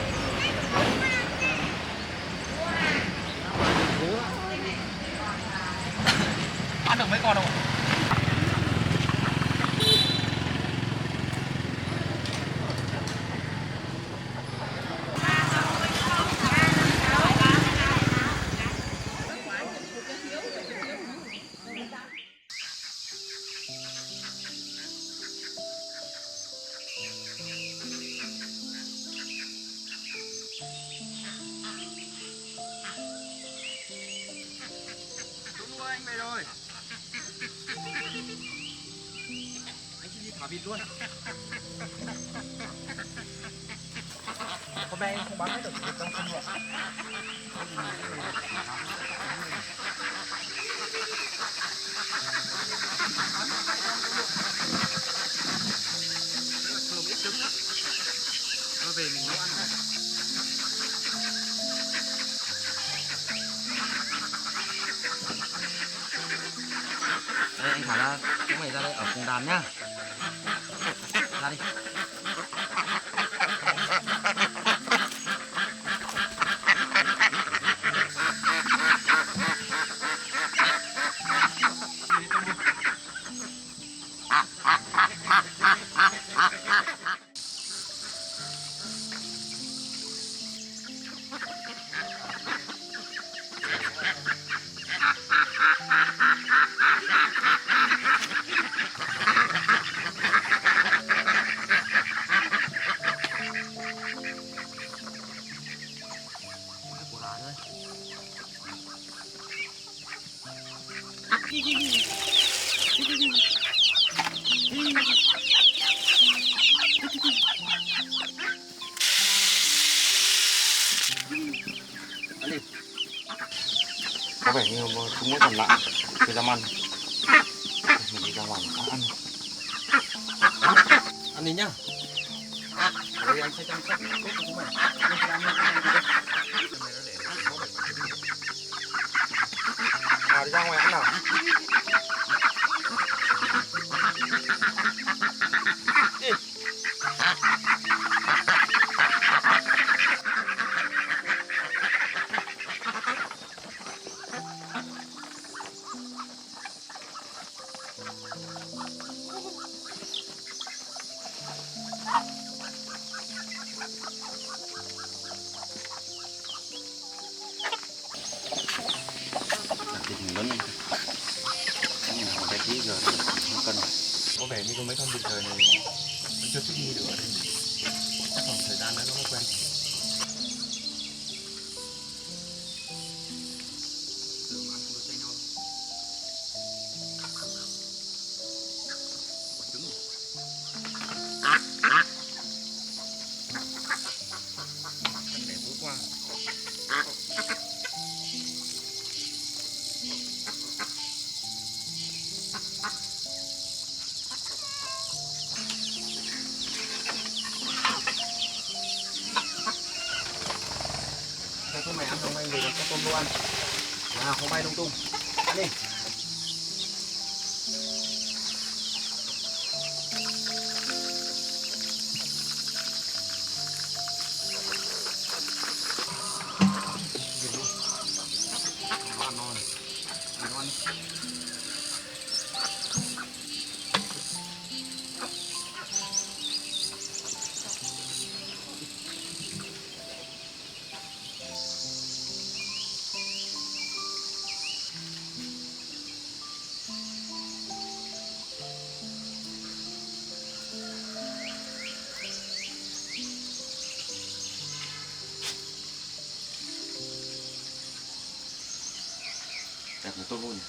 Ăn được mấy con đâu? Đúng rồi, anh về rồi. Anh sẽ đi thả vịt luôn. Hôm nay em không bán hết được vịt trong sân rồi. Thơm ít trứng á. Nó về mình nấu ăn thôi. Đây anh thả ra, chúng mày ra đây ở cùng đàn nhá. Ra đi. Của đàn thôi. Có vẻ như chúng mới còn lại chưa dám ăn. Mình đi ra ngoài có ăn. Ăn đi nhá. Đây anh sẽ chăm sóc tốt cho chúng mày. Nào đi ra ngoài ăn nào. Đi. vẻ như có mấy con vịt trời này nó chưa thích nghi được ở đây, chắc khoảng thời gian nữa nó mới quen. Để bố qua. Cho con mày ăn không, anh về làm cho con đồ ăn. Nào, không bay lung tung. Ăn đi. Nó ăn non. Nó ăn. Đẹp là tốt luôn nhỉ.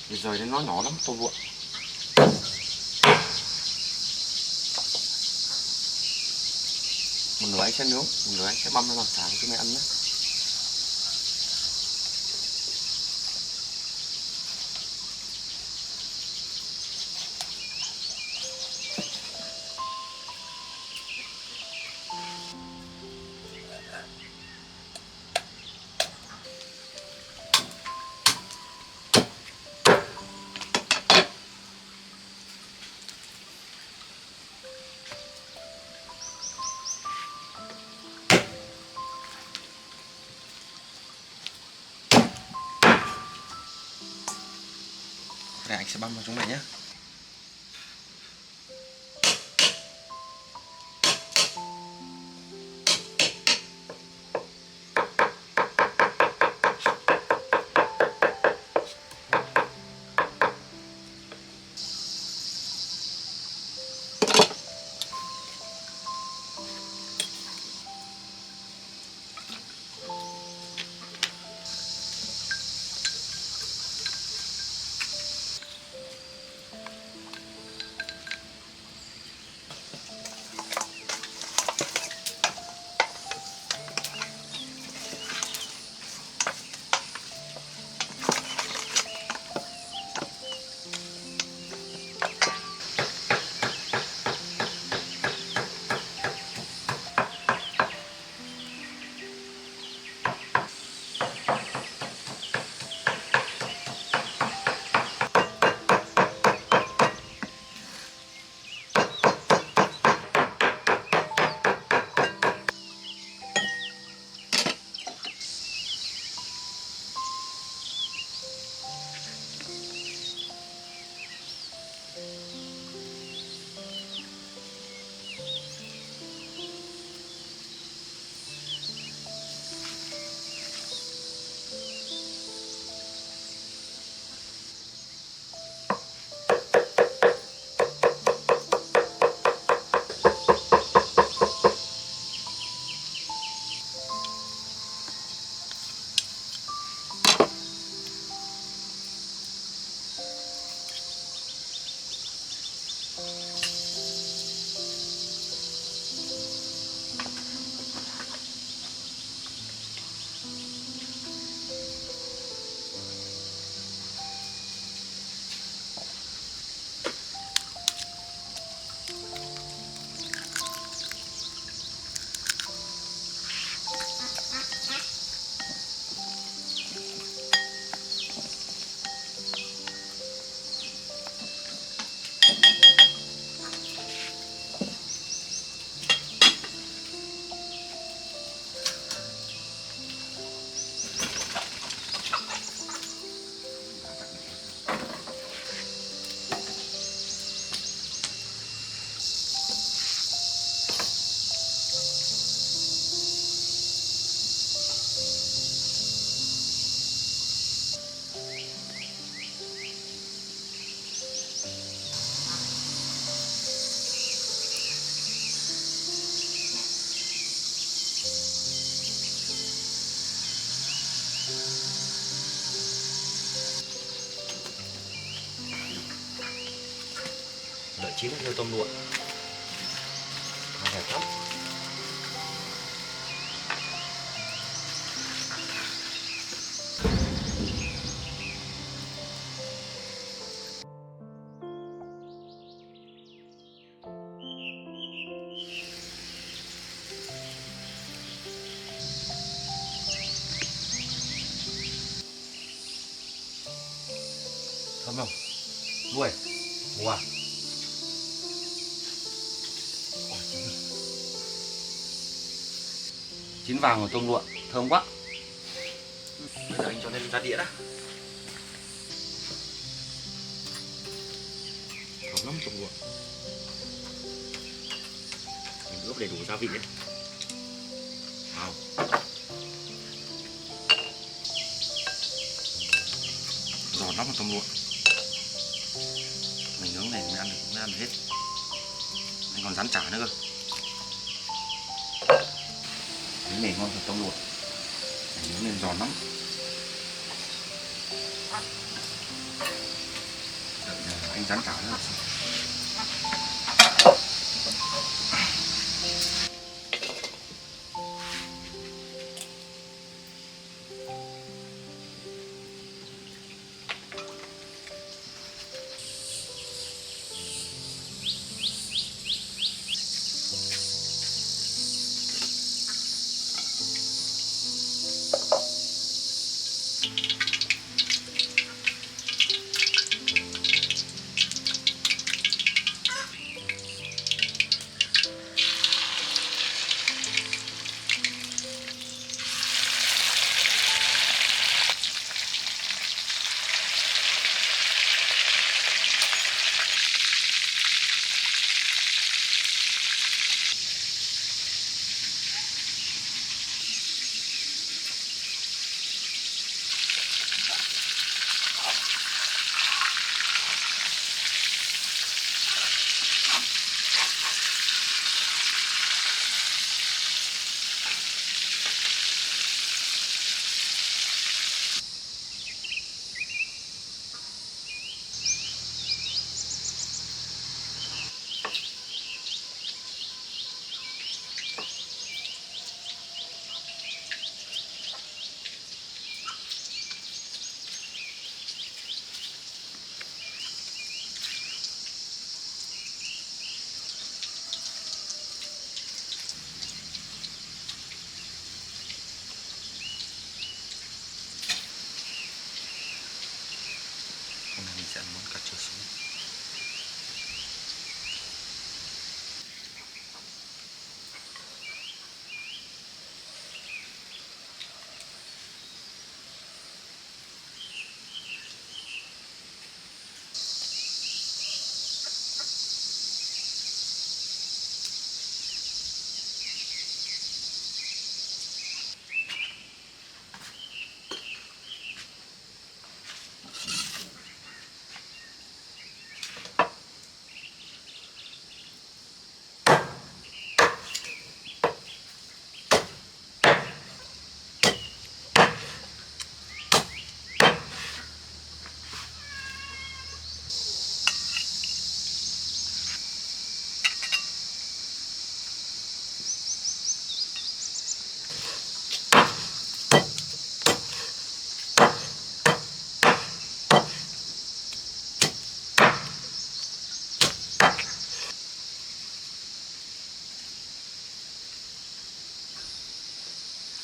Bây giờ nó nhỏ lắm, tôm ruộng. Một nửa anh sẽ nướng, một nửa anh sẽ băm ra làm sáng cho mẹ ăn nhé. Đây anh sẽ băm vào chúng mày nhé. chín là theo tôm lụa. Đẹp lắm. Thơm không? Đuôi. Wow. Chín vàng của tôm lụa, thơm quá. Bây giờ anh cho lên ra đĩa đã. Thơm lắm tôm lụa. Mình ướp đầy đủ gia vị đấy. Wow. Giòn lắm tôm lụa. Mình nướng này mới ăn được hết. Anh còn rán chả nữa cơ. Cái này ngon thật tôm lụa. Anh nướng lên giòn lắm. Anh rán chả nữa. Hôm nay mình sẽ ăn món cá chua sống.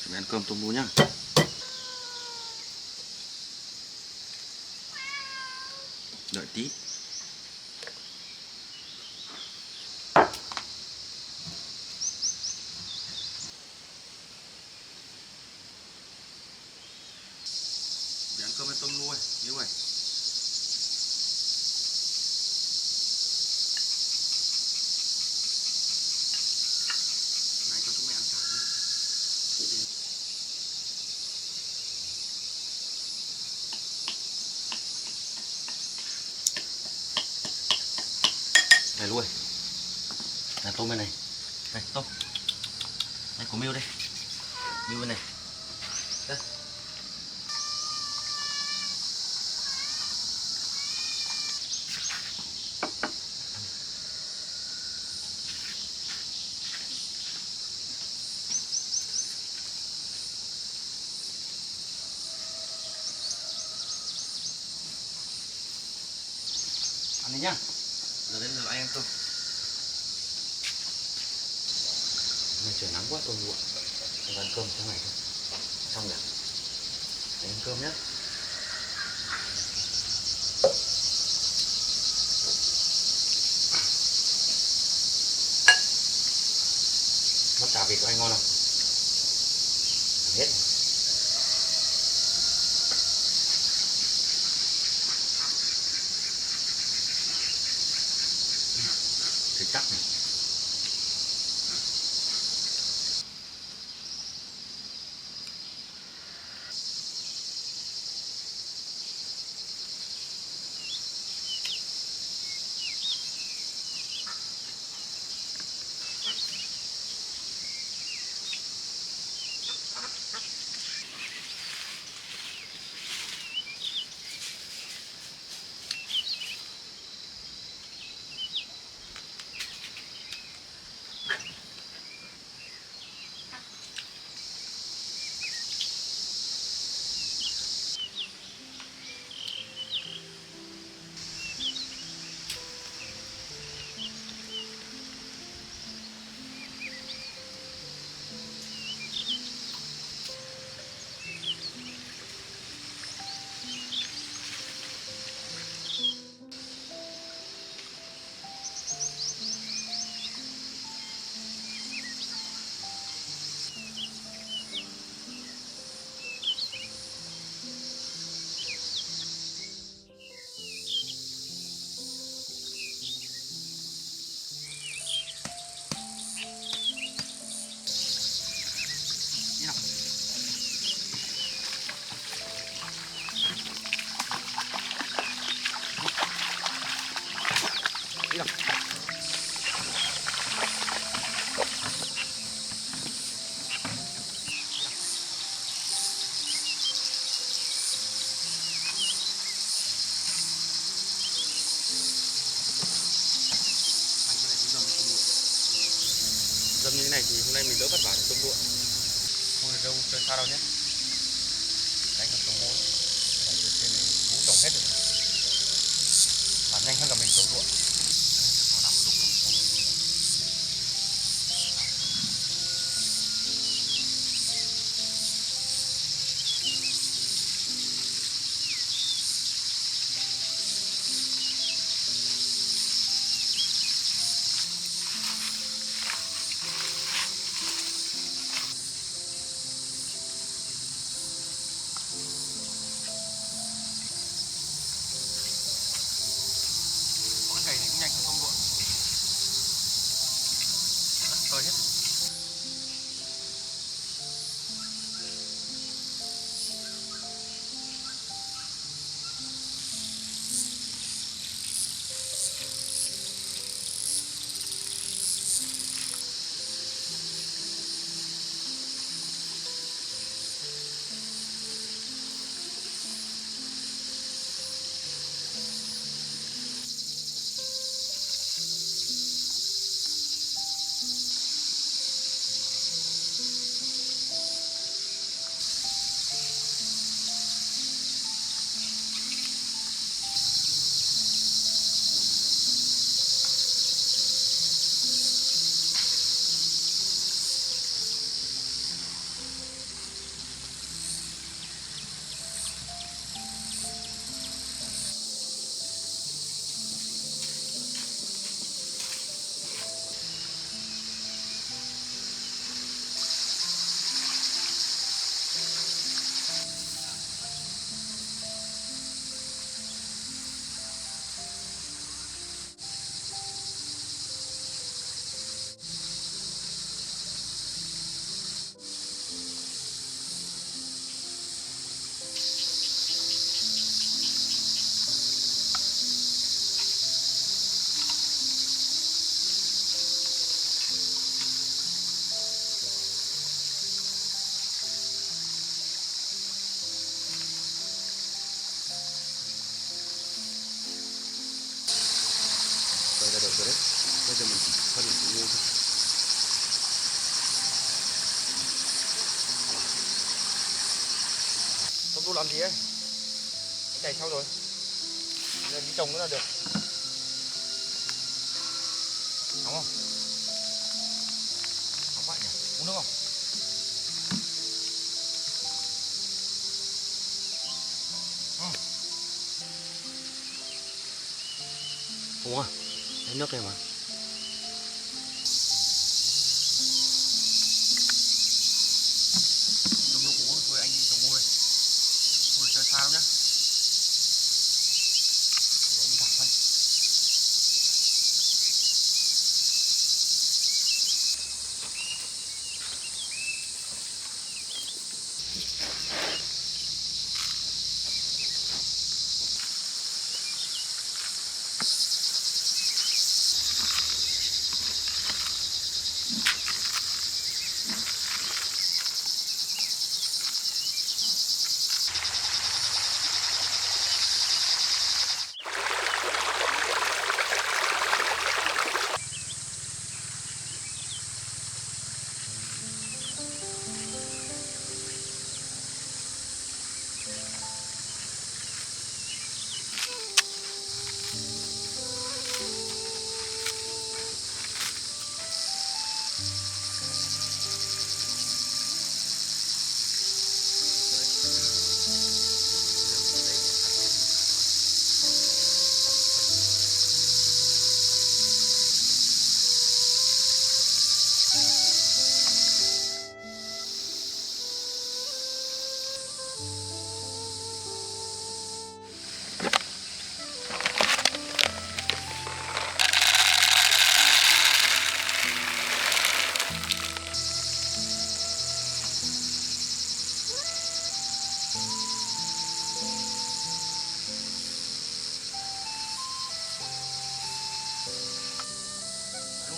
Mình ăn cơm tôm lúa nhá. Đợi tí. Để ăn cơm với tôm lúa như vậy. Này cho chúng mày ăn chả đi. Này luôn. Này tôm bên này. Này tôm. Này có miêu đây. Miêu bên này. Đây. Ăn đi nhá. Giờ đến giờ anh ăn cơm. Hôm nay trời nắng quá tôi muộn. Tôi ăn cơm thế này thôi. Xong rồi. Để ăn cơm nhá. Món chả vịt của anh ngon không? Ăn hết. Thịt chắc này. Đi nào. Dâm như thế này thì hôm nay mình đỡ vất vả được tôm lụa. Không được đâu chơi xa đâu nhé. Đánh được tôm môn. Cái này trên này thú trồng hết rồi. Làm nhanh hơn cả mình tôm lụa. Cày này cũng nhanh hơn tôm lụa. Rất tơi hết. Đây là được rồi đấy. Bây giờ mình chỉ phân là tự nhiên thôi. Tôm đu làm gì ấy? Cái này sao rồi? Giờ đi trồng nữa là được. Nóng không? Nóng quá nhỉ? Uống nước không? Uống à? Lấy nước này mà. Dùng nước uống thôi, anh đi trồng ngô đây. Ngô chơi xa lắm nhá. Để anh thả phân.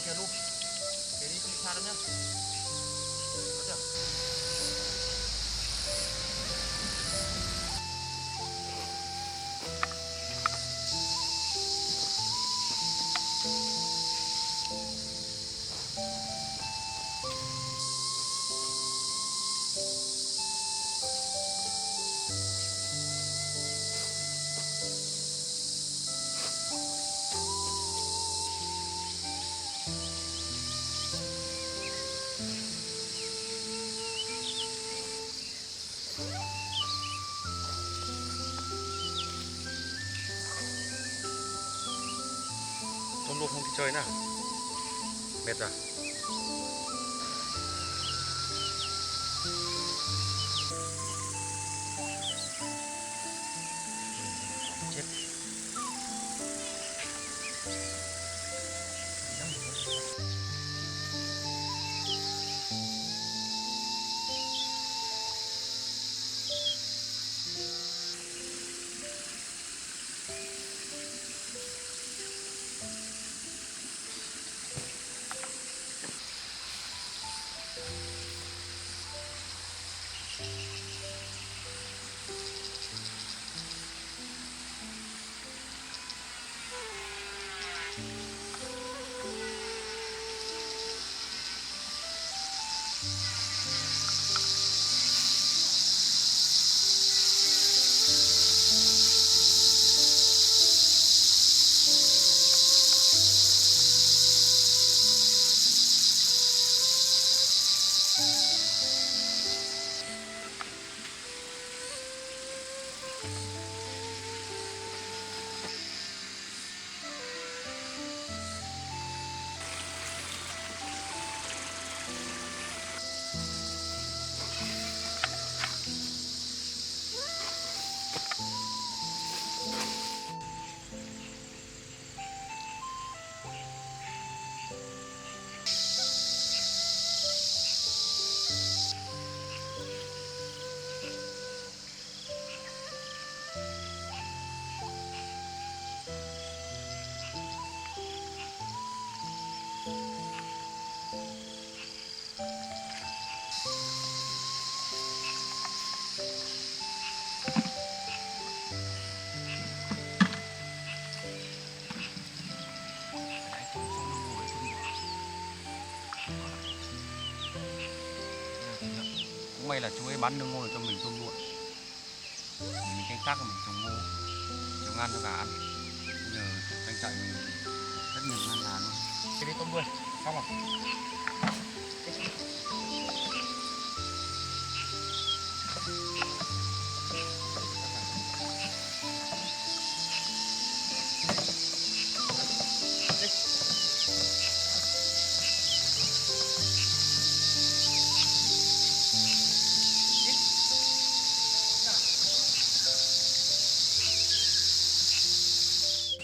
Kìa luôn, kìa đi không xa đâu nhá. Có chưa? Tôm luộc không thì chơi nào. Mệt rồi. Chết. Cũng may là chú ấy bán nương ngô cho mình tôm luộn. Mình canh tác là mình trồng ngô, trồng ăn cho gà ăn. Bây giờ trang trại mình rất nhiều ngàn là luôn. cái đi tôm đuôi xong rồi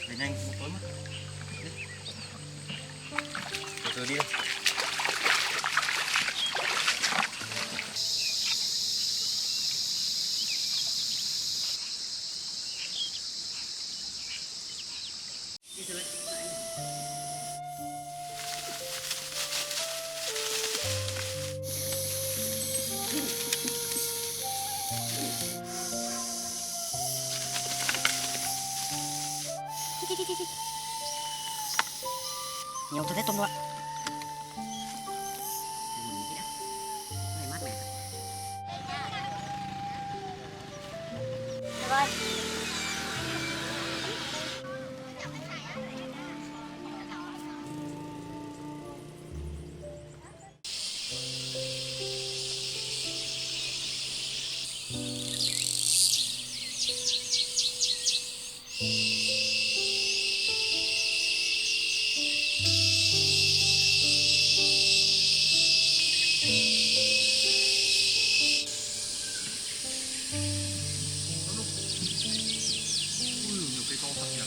để nhanh một tối mất từ từ đi đâu nhiều tôi thấy tôm luôn. nhiều cây to thật nhỉ.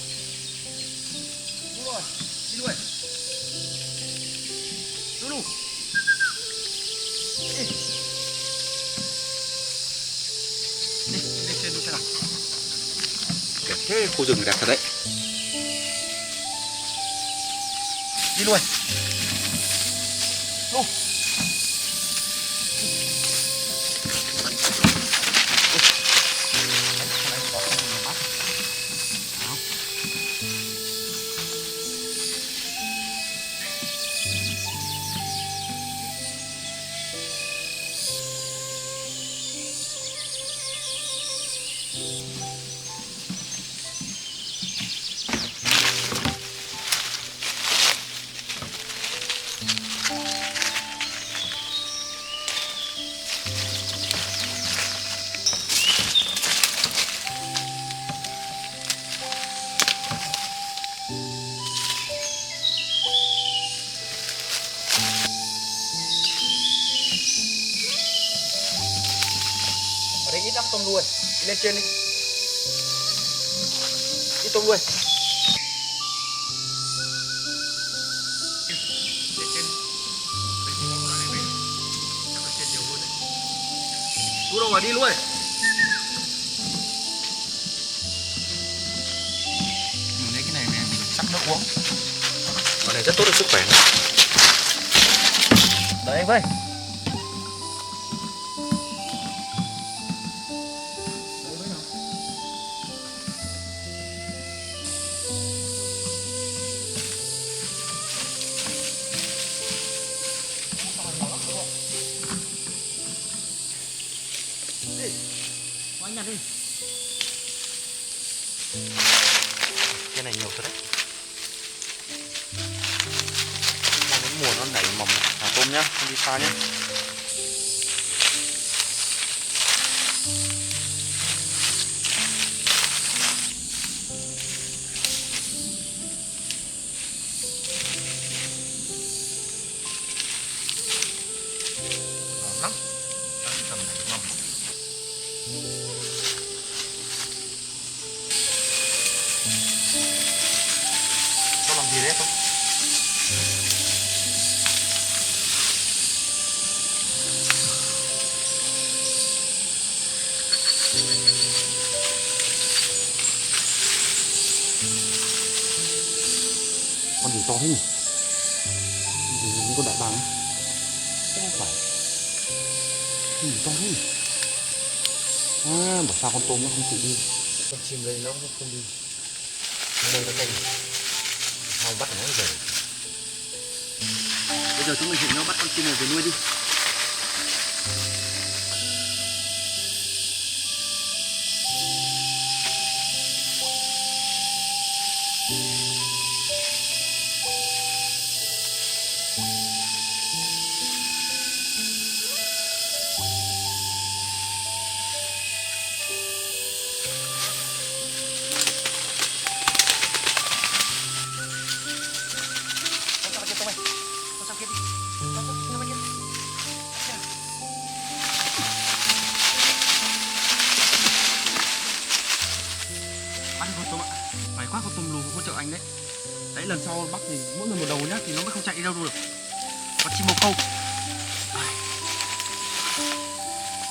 Đúng rồi, đi đuổi. Lulu. Đi. Đi, lên trên đi xem nào. Thế khu rừng đẹp thật đấy. Đi luôn. Lu. Ở đây ít lắm tôm nuôi, đi lên trên đi. Ít tôm nuôi. Lên trên. Đây thì không lại về. Chắc là trên nhiều hơn đấy. Chú đâu mà đi luôn. Mình lấy cái này về mình sắc nước uống. Cái này rất tốt cho sức khỏe. Đợi anh với. Quá nhặt đi. Cái này nhiều thật đấy. Đang đến mùa nó nảy mầm thả tôm nhá, không đi xa nhá. Ngon lắm. Đang tầm nảy mầm. Có làm gì đấy không? Con gì to thế nhỉ? Con đại bàng ấy. Chắc không phải. Con gì to thế nhỉ? À, bảo sao con tôm nó không chịu đi. Con chim đây nó không đi. Đây nó canh. Sao bắt nó về? Bây giờ chúng mình hẹn nhau bắt con chim này về nuôi đi. anh đấy. Đấy lần sau bắt thì mỗi người một đầu nhá thì nó mới không chạy đi đâu được. Con chim bồ câu.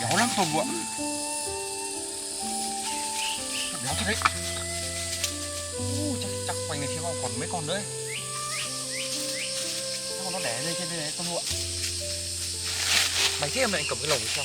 Béo lắm không ạ? Béo thật đấy. Chắc quanh này phía sau còn mấy con nữa ấy. Chắc con nó đẻ lên trên đây này con lụa. Mày thế em lại cầm cái lồng sao?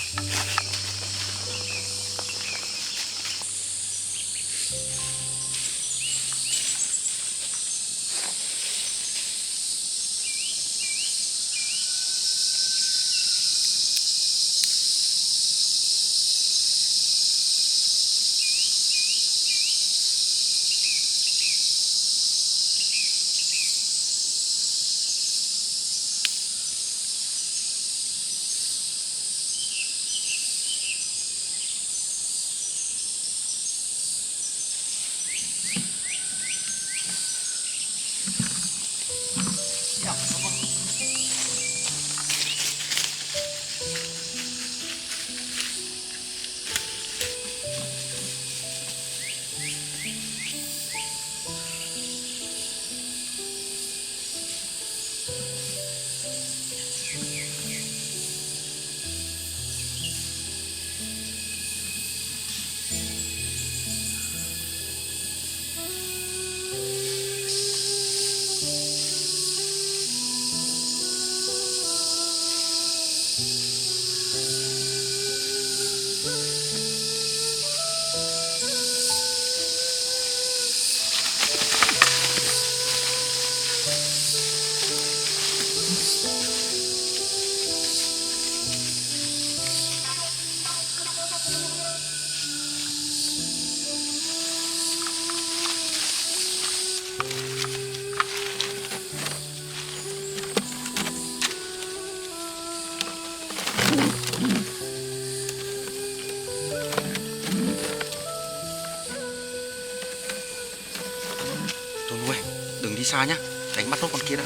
Xa nhá, đánh bắt nốt con kia đã.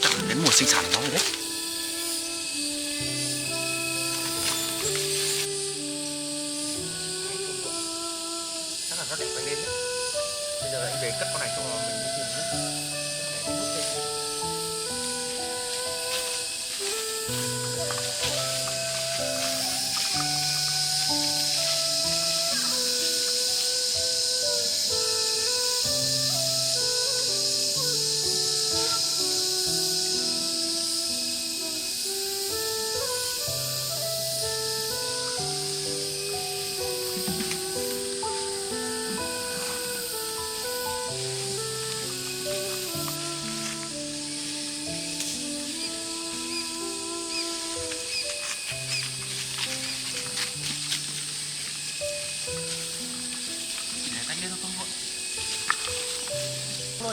Chắc là đến mùa sinh sản của nó rồi đấy. Chắc là nó đẻ quanh lên đấy. Bây giờ anh về cất con này cho mình đi tìm nhé.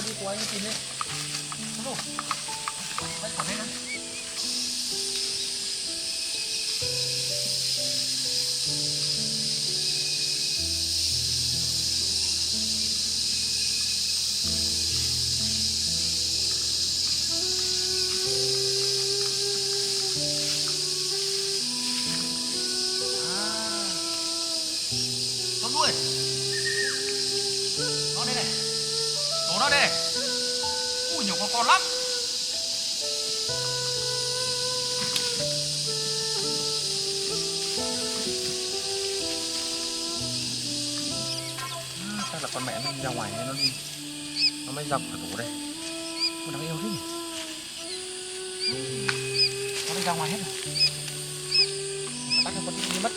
Đi của anh tìm đi. Không đâu. Đây còn đây này. Con đuôi. Nó đây này. Đổ nó đây này. Ui nhiều con lắm. Chắc là con mẹ nó đi ra ngoài nó đi. Nó mới dọc ở tủ đây. Con đáng yêu thế nhỉ. Nó đi ra ngoài hết rồi. Bắt cho con đi mất.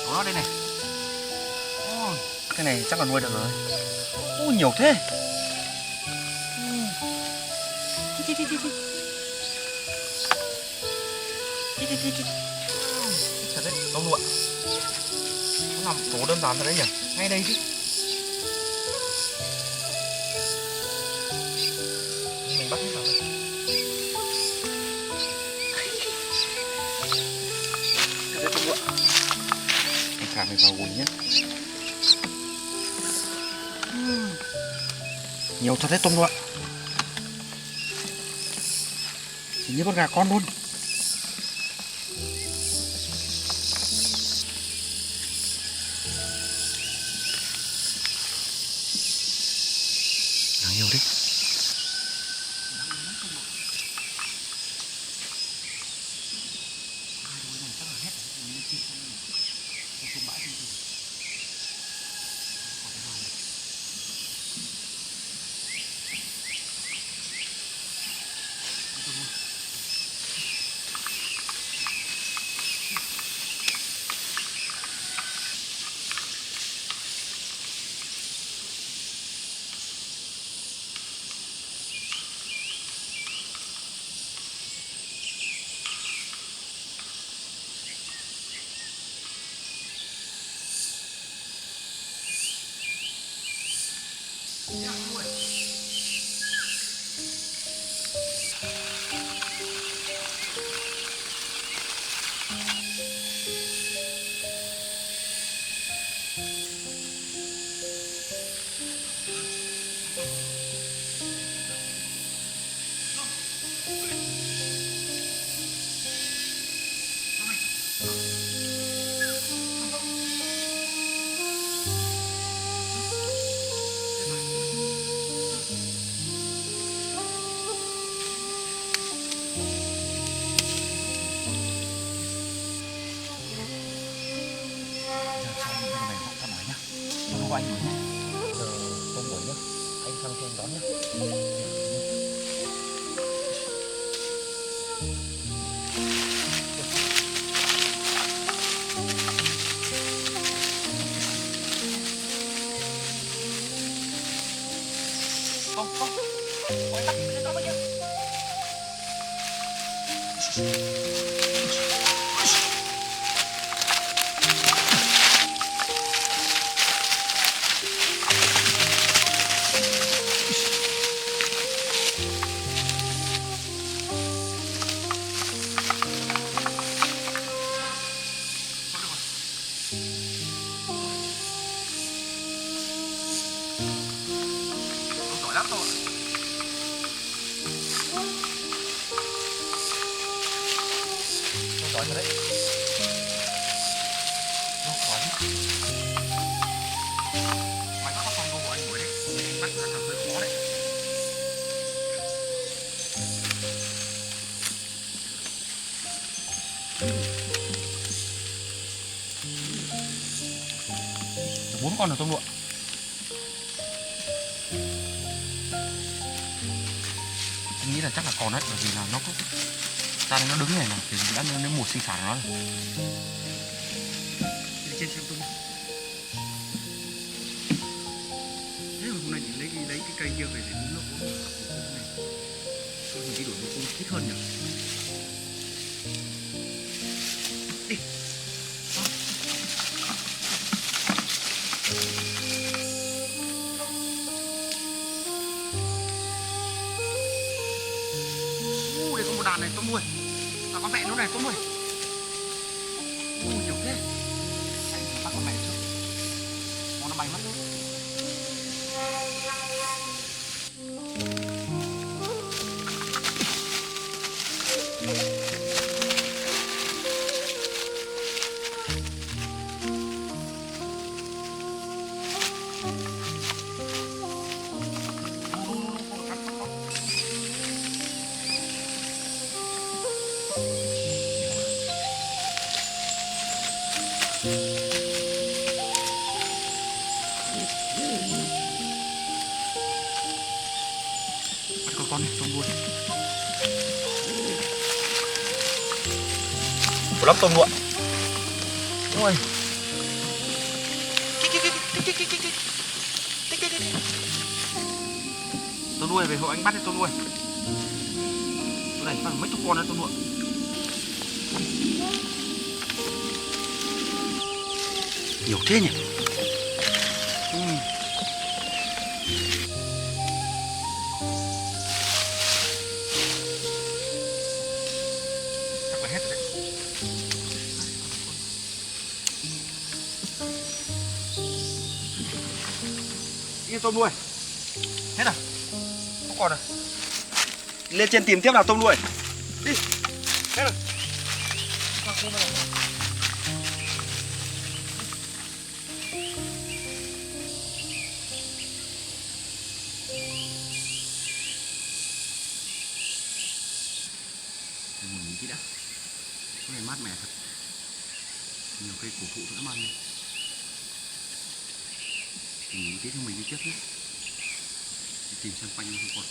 Nó đây này. Cái này chắc là nuôi được rồi. Ôi nhiều thế. Thật đấy, tôm lụa. Nó làm tổ đơn giản thật đấy nhỉ. Ngay đây chứ. phải vào gùi nhé. Nhiều thật đấy tôm luôn. Chỉ như con gà con luôn. Nhiều đấy. Của anh nhé. Giờ tôm buổi nhé. Anh sang cho anh đón nhé. Không, không. Ôi, tắt cái đó bao nhiêu? Giỏi lắm rồi. Giỏi rồi đấy. Nó giỏi lắm. Mày bắt con của anh đuổi đấy. Mình bắt ra là hơi khó đấy. Bốn con là tôm lụa. Em nghĩ là chắc là còn đấy, bởi vì là nó có ra nó đứng này thì đã đến mùa sinh sản của nó rồi. Đi trên xem tôm. Thế mà hôm nay chỉ lấy cái cây kia về để nó có này. Thôi mình đi đổi một con thích hơn nhỉ. Đi. Đây có một đàn này tôm nuôi. Và con mẹ nó này tôm nuôi. Nhiều thế. Anh bắt con mẹ trước. Nó bay mất. Bắt con này, tôm nuôi. Có lắm tôm nuôi. Ôi. Tôm nuôi về hộ anh bắt đi tôm nuôi. Chỗ này phải mấy chục con đấy tôm nuôi. Nhiều thế nhỉ. Chắc là hết rồi đấy. Đi tôm nuôi. Hết rồi. Không còn rồi. Lên trên tìm tiếp nào tôm nuôi. Đi. Hết rồi. Nhìn kỹ đã. Cái này mát mẻ thật. Nhiều cây cổ thụ dã man. Nhìn tí cho mình đi trước nhé. Đi tìm xem quanh không còn.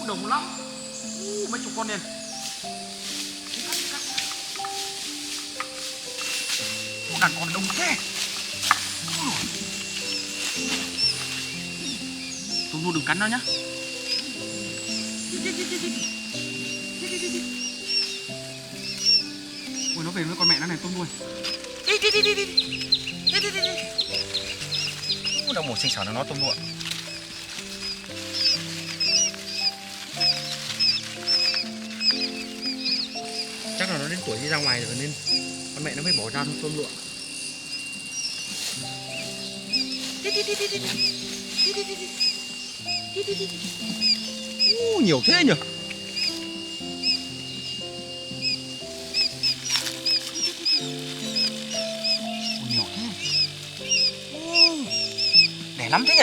Đồng lắm. Mấy chục con liền. Đàn con đông thế. Tôm nuôi đừng cắn nó nhá. Ôi nó về với con mẹ nó này tôm nuôi. Ôi đâu một sinh sản nó tôm nuôi. Chắc là nó đến tuổi đi ra ngoài rồi nên con mẹ nó mới bỏ ra tôm lụa. Nhiều thế nhỉ. Nhiều thế. Đẻ lắm thế nhỉ.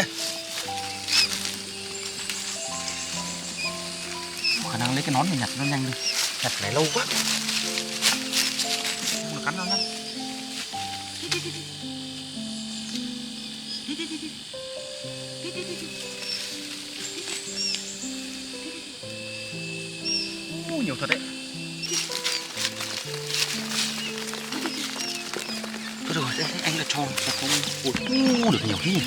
Khả năng lấy cái nón này nhặt nó nhanh đi. Nhặt phải lâu quá. Không được cắn nó nhá. Nhiều thật đấy. Thôi được rồi, đây, anh là cho con. Ui, được nhiều thế nhỉ.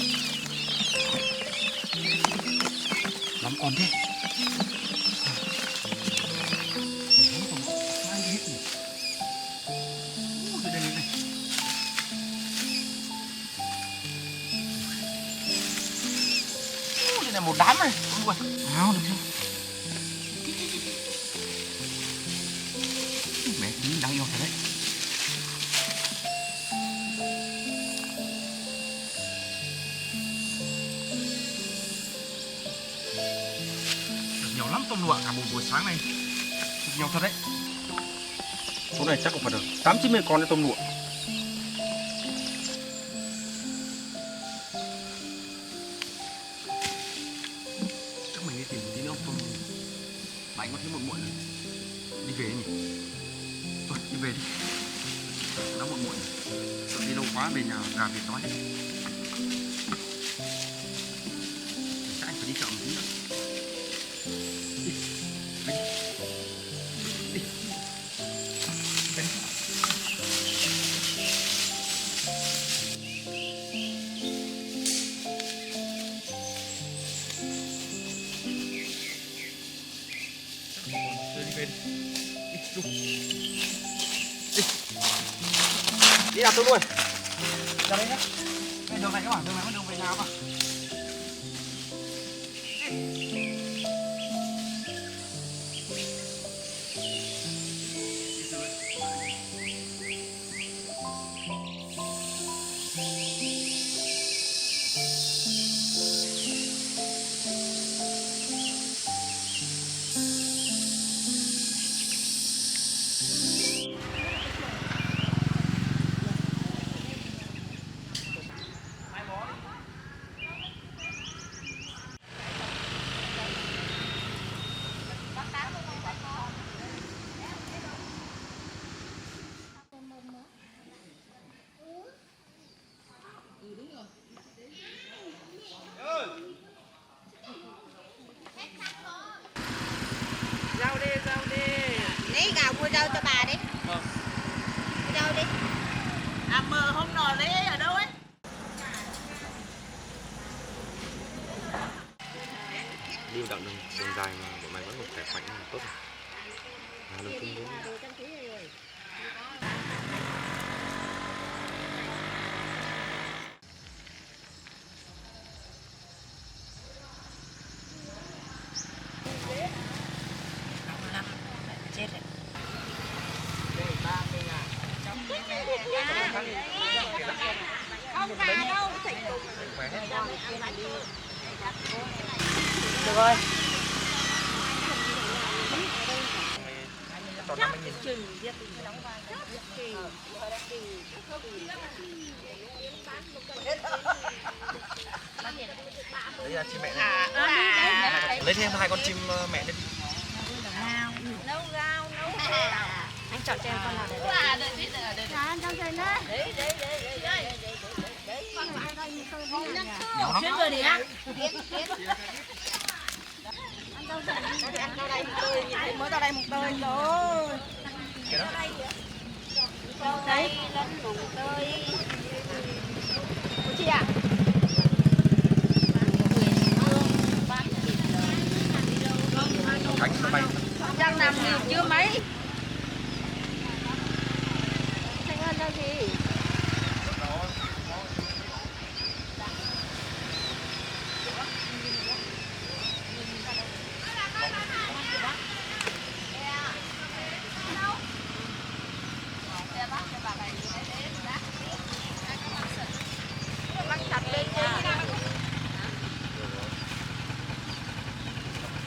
Lắm con thế. Đây là một đám này. Ui, nào được chưa? Mẹ tí đáng yêu thật đấy. Được nhiều lắm tôm lụa cả một buổi sáng này. Được nhiều thật đấy. Số này chắc cũng phải được 8-90 con tôm lụa. Chắc mình đi tìm một tí nữa tôm. Mà anh có thấy muộn muộn rồi. Đi về nhỉ? Thôi đi về đi. Đã muộn muộn rồi. Sợ đi lâu quá về nhà gà vịt đói đấy. Chắc anh phải đi chợ một tí nữa. Đi. Về đi. Đi. Về đi. Đi về đi. Đi, đi. Đi nào tôi luôn. Ra đây nhé. Cái đường này các bạn, đường này có đường về nào mà. Rau đi. Lấy gạo mua rau cho bà đi. Mua rau đi. À mờ hôm nọ lấy ở đâu ấy? Đi một đoạn đường dài mà bọn mày vẫn một khỏe mạnh là tốt rồi. Đường chung đúng. Chết rồi. Không ra đâu. Được rồi. Chắc chừng đấy là chim mẹ đấy. Lấy thêm 2 con chim mẹ đấy. Nấu rau, nấu Anh chọn cho em con nào để anh trong trời đó. xuyên vừa đi á. Ăn rau đây một tơi, mới ra đây một tơi rồi. Rau đây lên một tơi. Cô chị à? Cánh nó bay. Đang làm nhiều chưa mấy? Thanh Ân đâu gì?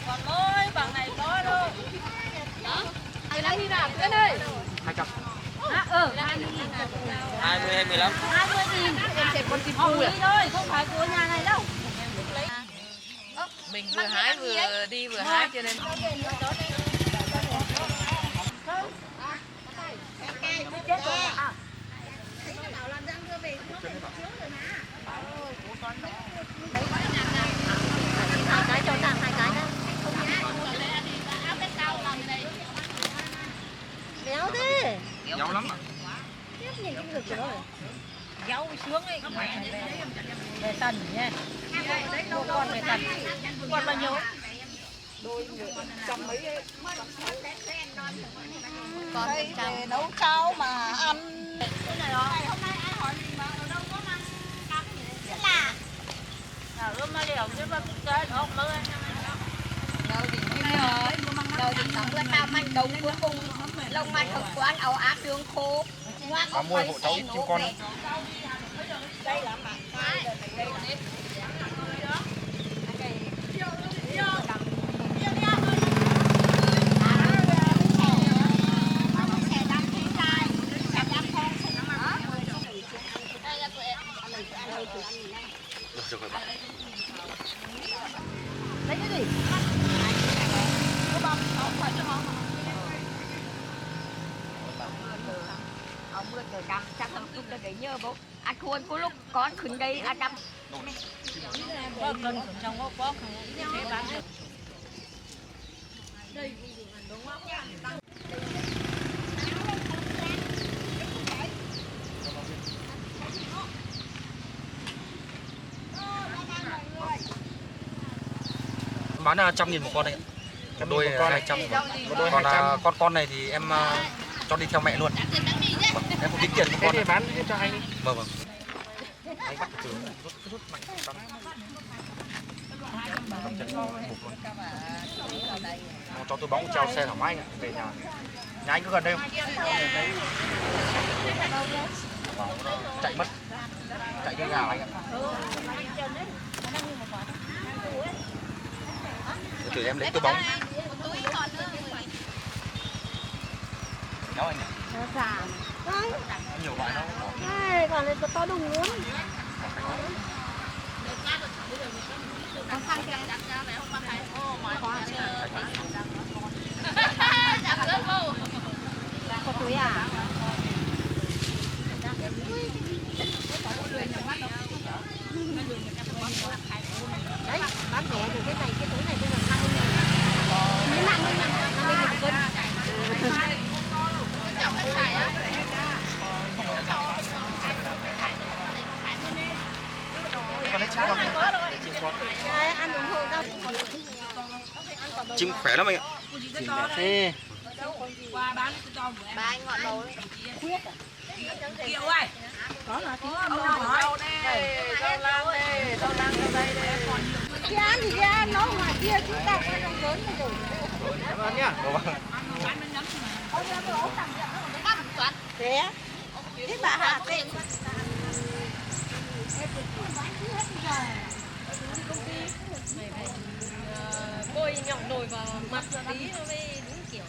Còn mới bằng này có đâu. Đó. Cái này đi nào cái ơi. 200. 20 hay 15? 20.000. Em sẽ con chim Không thôi, không phải của nhà này đâu. Mình vừa hái vừa đi vừa hái cho nên hai cái cho nàng 2 cái đó. Béo thế. Nhau lắm ạ. Nhìn cái ngực rồi. kéo xuống ấy. Về tần nha. Mua con về tần. Con bao nhiêu? Còn để nấu cháo mà ăn. Cái này rồi. Hôm nay ai hỏi gì mà ở đâu có ăn cam gì đấy. Là. Rồi mà liệu chứ mà cũng chơi không mơ. Đâu thì sống là tao manh đúng cuối cùng. Lông manh thực quán ảo áp đường khô. Có mua hộ cháu chim con không? Đây là mặt hai. Được rồi bạn. Lấy cái gì? Có bông, không phải cho không? Ông mưa trời đâm, chắc là lúc đó để nhớ bố. Anh khuôn có lúc con khuyên đây, anh đâm. Có cân trong có bó thế bán được. Bán là 100.000 một con đấy. Một đôi 200. Còn con này thì em cho đi theo mẹ luôn. Em không tính tiền cho con. Thế thì bán cho anh. Vâng vâng. Anh bắt từ rút mạnh bắn. Bắn chân mục luôn. Cho tôi bóng treo xe thoải mái nhá, về nhà. Nhà anh có gần đây không? Bóng nó chạy mất. Chạy đi gào anh ạ. Từ em lấy tôi bóng. Đó anh ạ. Nhiều loại đâu. Đây, còn này to đùng luôn. Có túi à? Đấy, bán rẻ thì cái này, cái túi này là 50.000. Cái nặng 50.000 ăn ủng hộ đâu. Chim khỏe lắm anh ạ. Chim đẹp thế. Ba anh ngọn đầu đấy. Kiều ơi. Có là tiếng Rau đây, rau lang đây, rau lang ở đây đây. Kia ăn thì kia ăn, nó ngoài kia chúng ta có trong lớn này rồi. Cảm ơn nhá. Thế thế bà Hà tên Bôi nhọn nồi vào mặt tí nó mới đúng kiểu.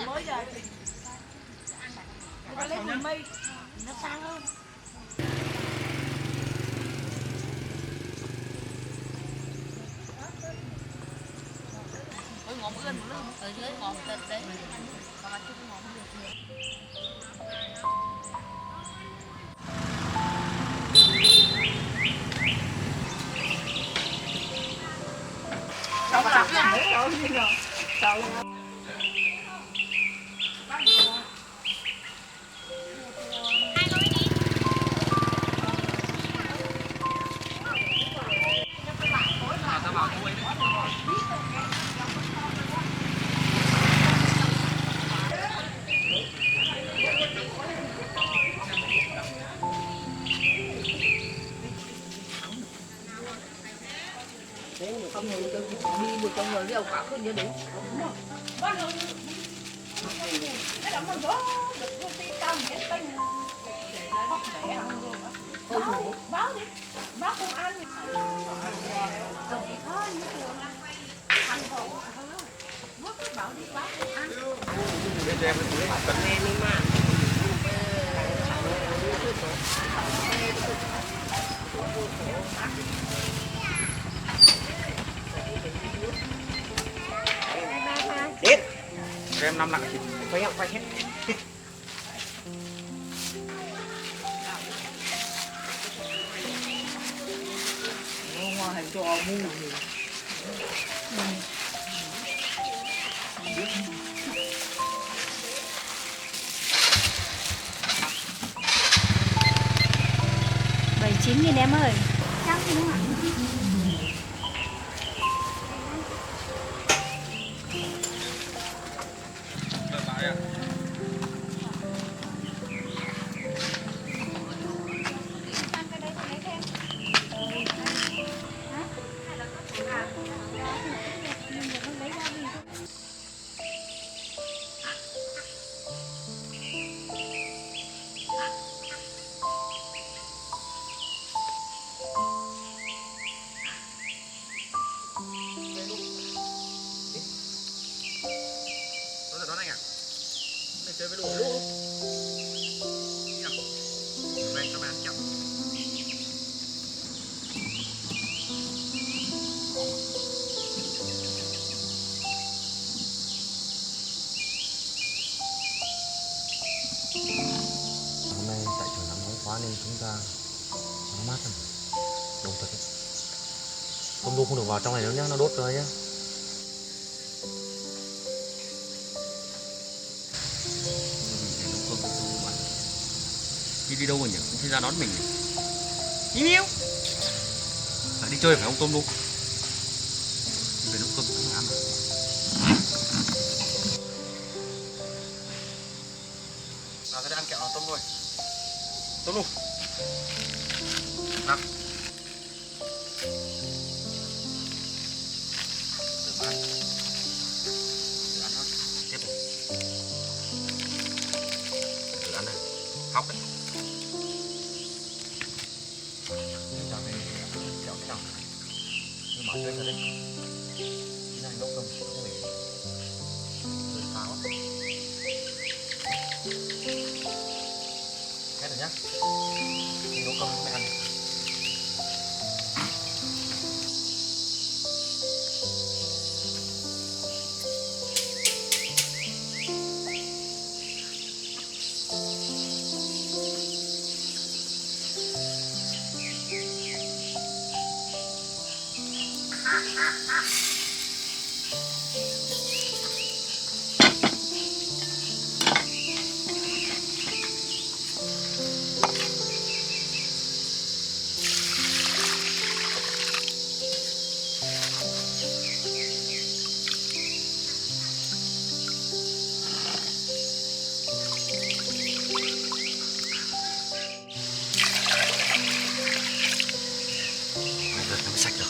mới giờ nó lấy mùi mây nó sang hơn. Ôi ngọt ươn một lúc ở dưới ngọt thật đấy. Còn mà chung ngọt không được. Đâu có làm gì đâu gì đâu. Đâu. Không người đi một con người liều cả không nhớ đến. Báo đi, báo công an. Bên em tấn em mà. Điết. Em 5 nặng thì phải học quay hết. Hoa hành cho mu. Bảy 9.000 em ơi. Chắc đúng không ạ? Đón anh à? Mày chơi với lũ lũ. Đi nào. Về cho mày ăn chậm. Hôm nay tại trời nắng nóng quá nên chúng ta nó mát lắm. Đông thật đấy. Không đu không được vào trong này nữa nhá, nó đốt rồi nhá. Đi đâu rồi nhỉ? Không thấy ra đón mình nhỉ? Nhiêu lại đi chơi phải ông Tôm luôn. Về nấu cơm không ăn. ต้มrồiต้มluôn nằm từ ăn từ ăn thôi tiếp này từ ăn này học đấy chúng ta về chảo cái nào nhưng mà chơi ra đây cái này nấu cơm cũng về hơi pháo hết rồi nhá mình nấu cơm mẹ ăn này. Rửa nó mới sạch được.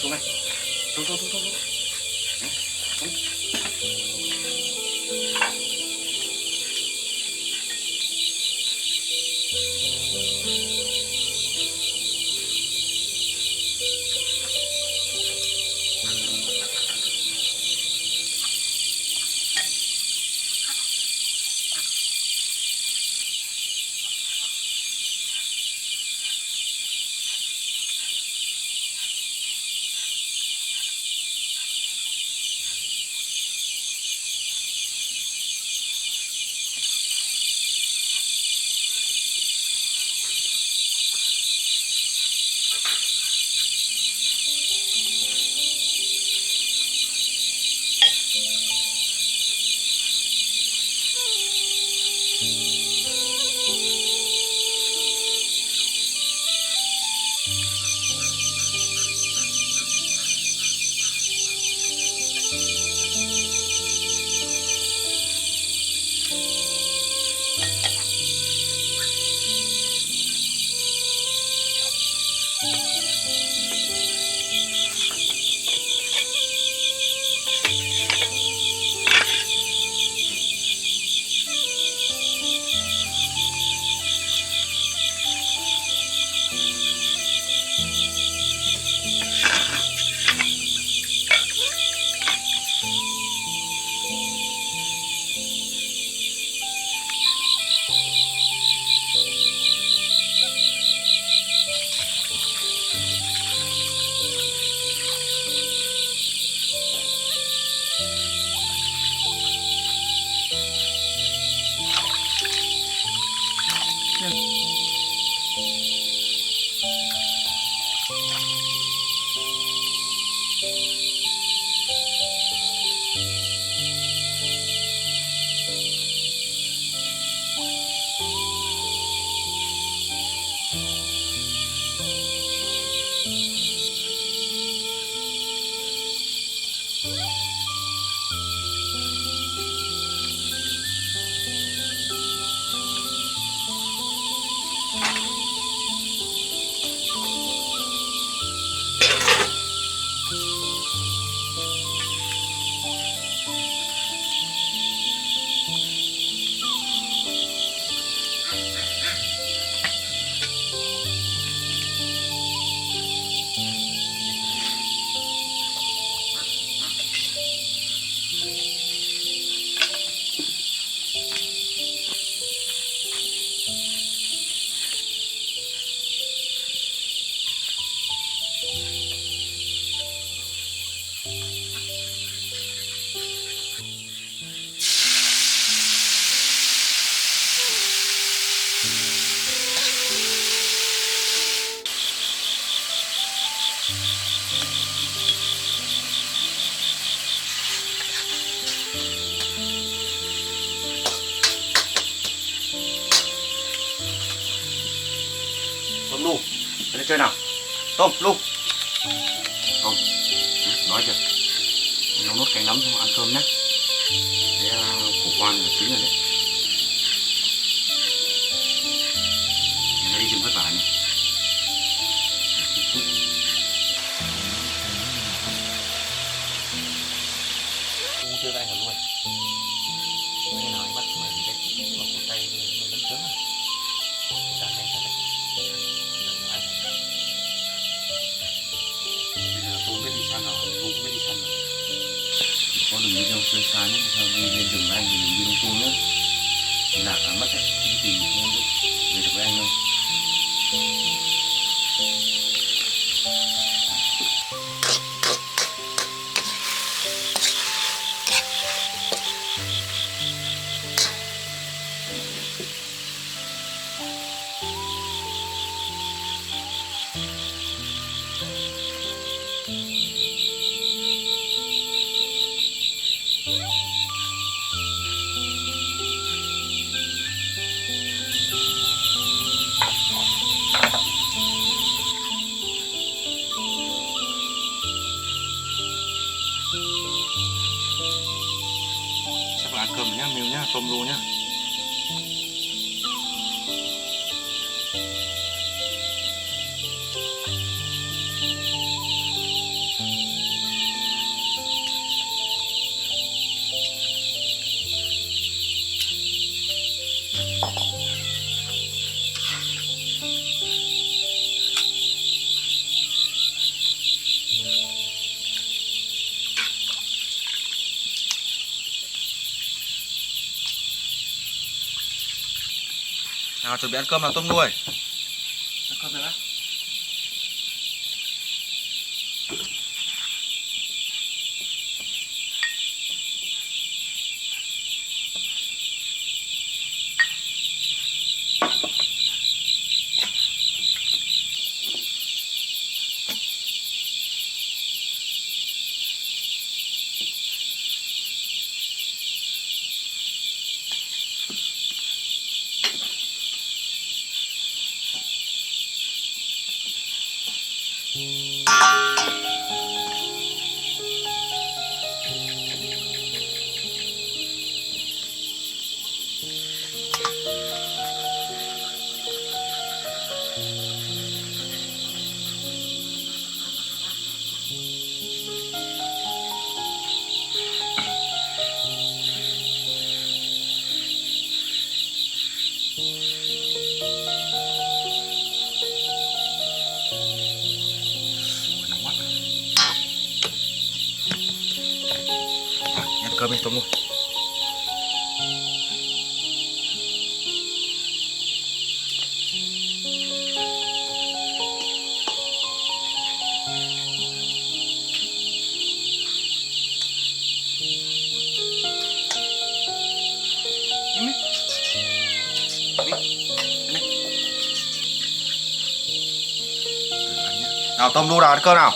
xuống này, xuống. Tôm lu, đây chơi nào. Tôm lu. Tôm, nói chưa? Nấu nốt cánh nấm xong ăn cơm nhé. Thế khổ quan là chín rồi đấy. Ngày nay đi rừng vất vả nhỉ. Chưa ra hả luôn. Cái nào anh bắt mà thì cái vào cổ tay mình vẫn cứng à. Đang lên thật đấy. Bây giờ tôi biết đi săn rồi, tôi cũng biết đi săn rồi. Có đừng đi đâu chơi xa nhé, sao đi lên rừng với anh thì đừng đi lung tung nhé. Lạc cả mất đấy, không tìm không về được với anh đâu. Chắc là ăn cơm nhá, mèo nhá, tôm lu nhá. Nào chuẩn bị ăn cơm nào tôm nuôi. Ăn cơm này bác. Nóng quá. Ăn cơm đi tôm nuôi. Nào tôm đu nào ăn cơm nào.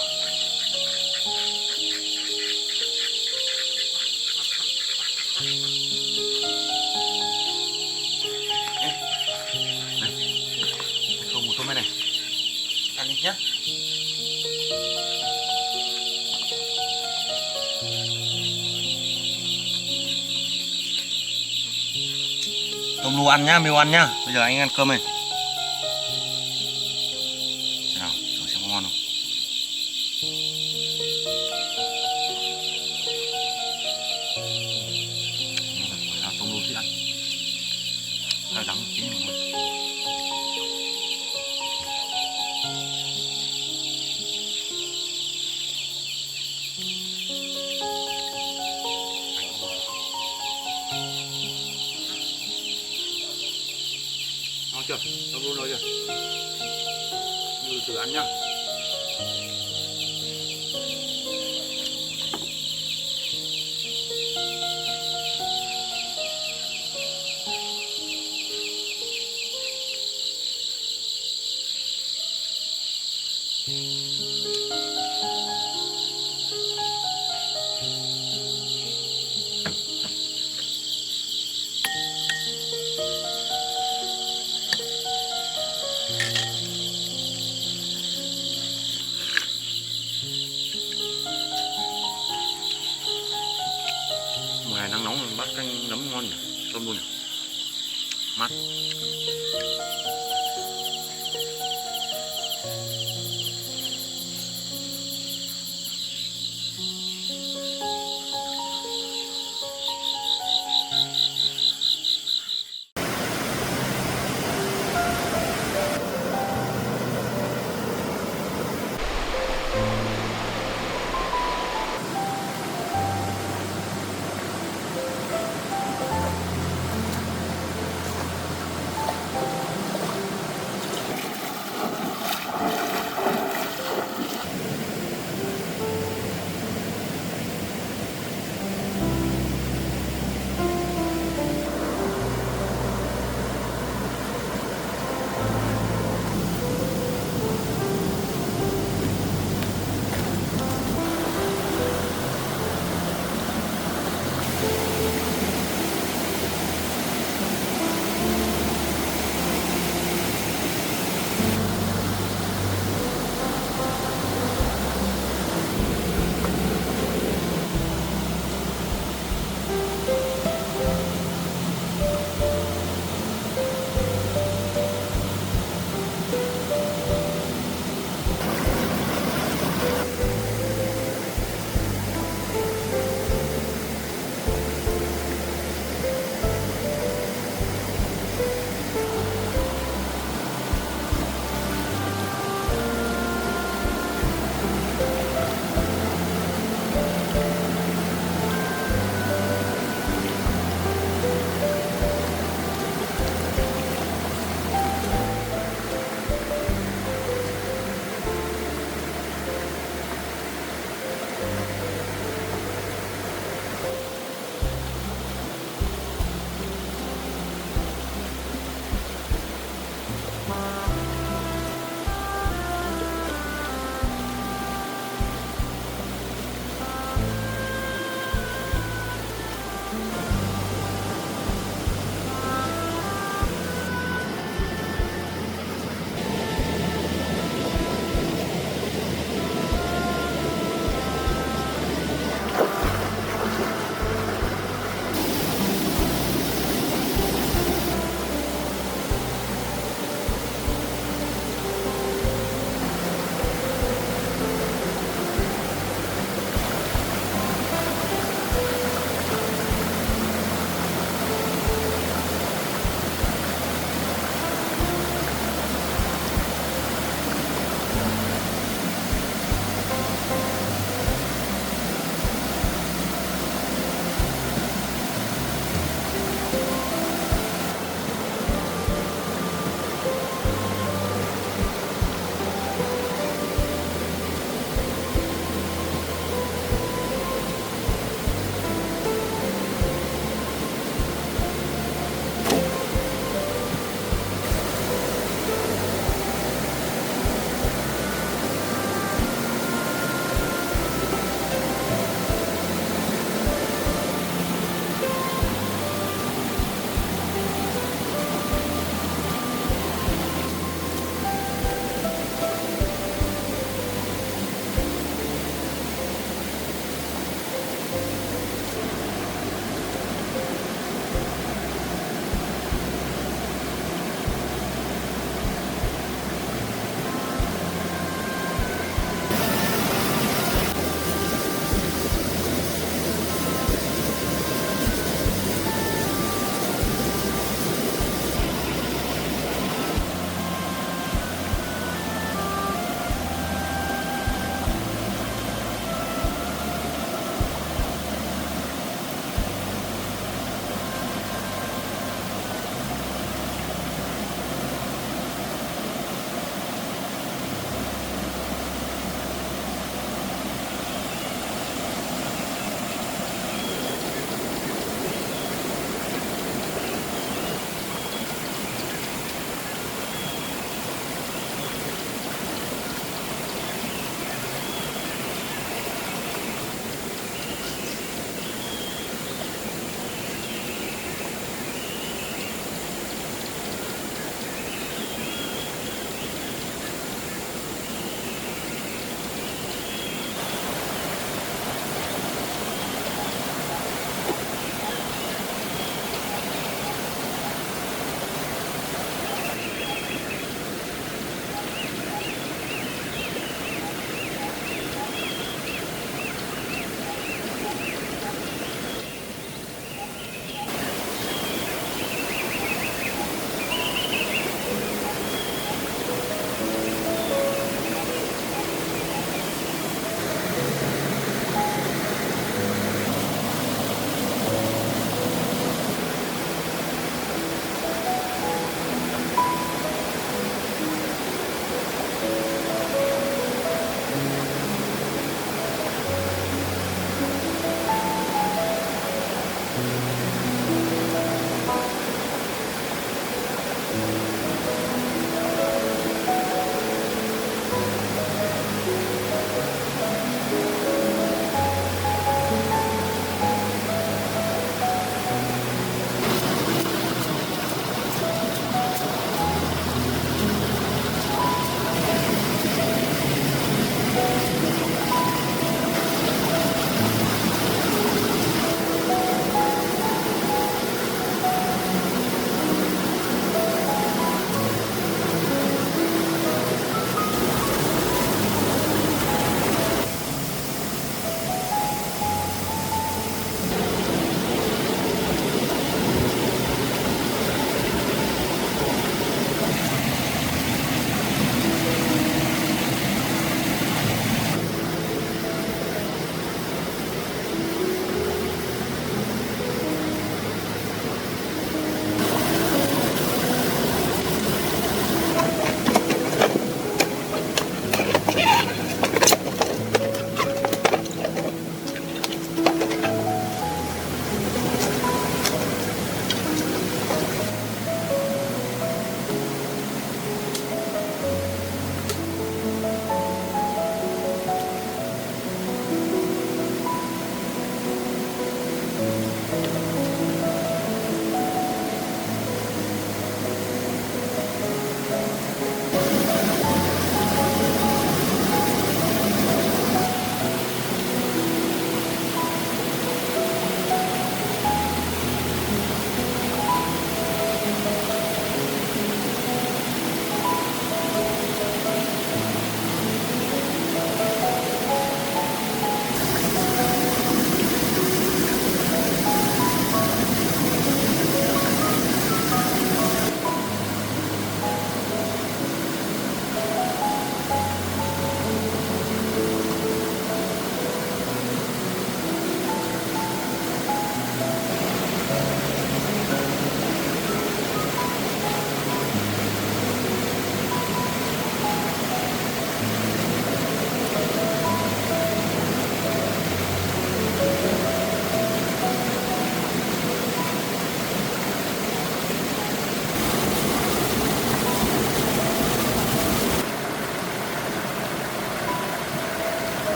Không một tôm bên này. Ăn đi nhé. Tôm đu ăn nhá, Miu ăn nhá. Bây giờ anh ăn cơm này. Nào, thử xem có ngon không. Tôm đu thích ăn. Hơi đắng một tí mà ngon. Ngon chưa? Tôm đu ngon chưa? Như từ ăn nhá. Mùa hè nắng nóng bát canh nấm ngon nhỉ, tôm luôn nhỉ, mát.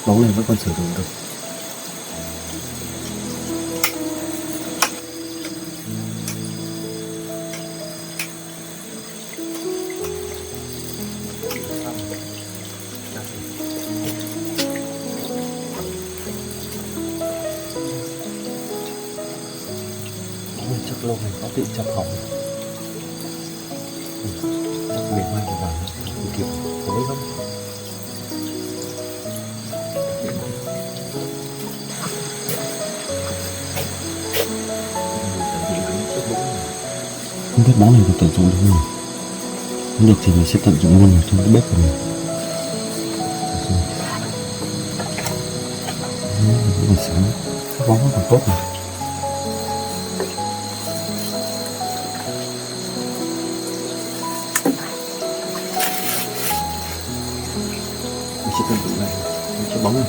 Món này vẫn còn sử dụng được. Món này chắc lâu này có bị chập hỏng. Chắc miền mai của bà không kịp phối lắm. Không biết món này có tận dụng được không? Không được thì mình sẽ tận dụng luôn trong cái bếp của mình. Vẫn còn sáng, cái bóng vẫn còn tốt này. Mình sẽ tận dụng này, cái bóng này.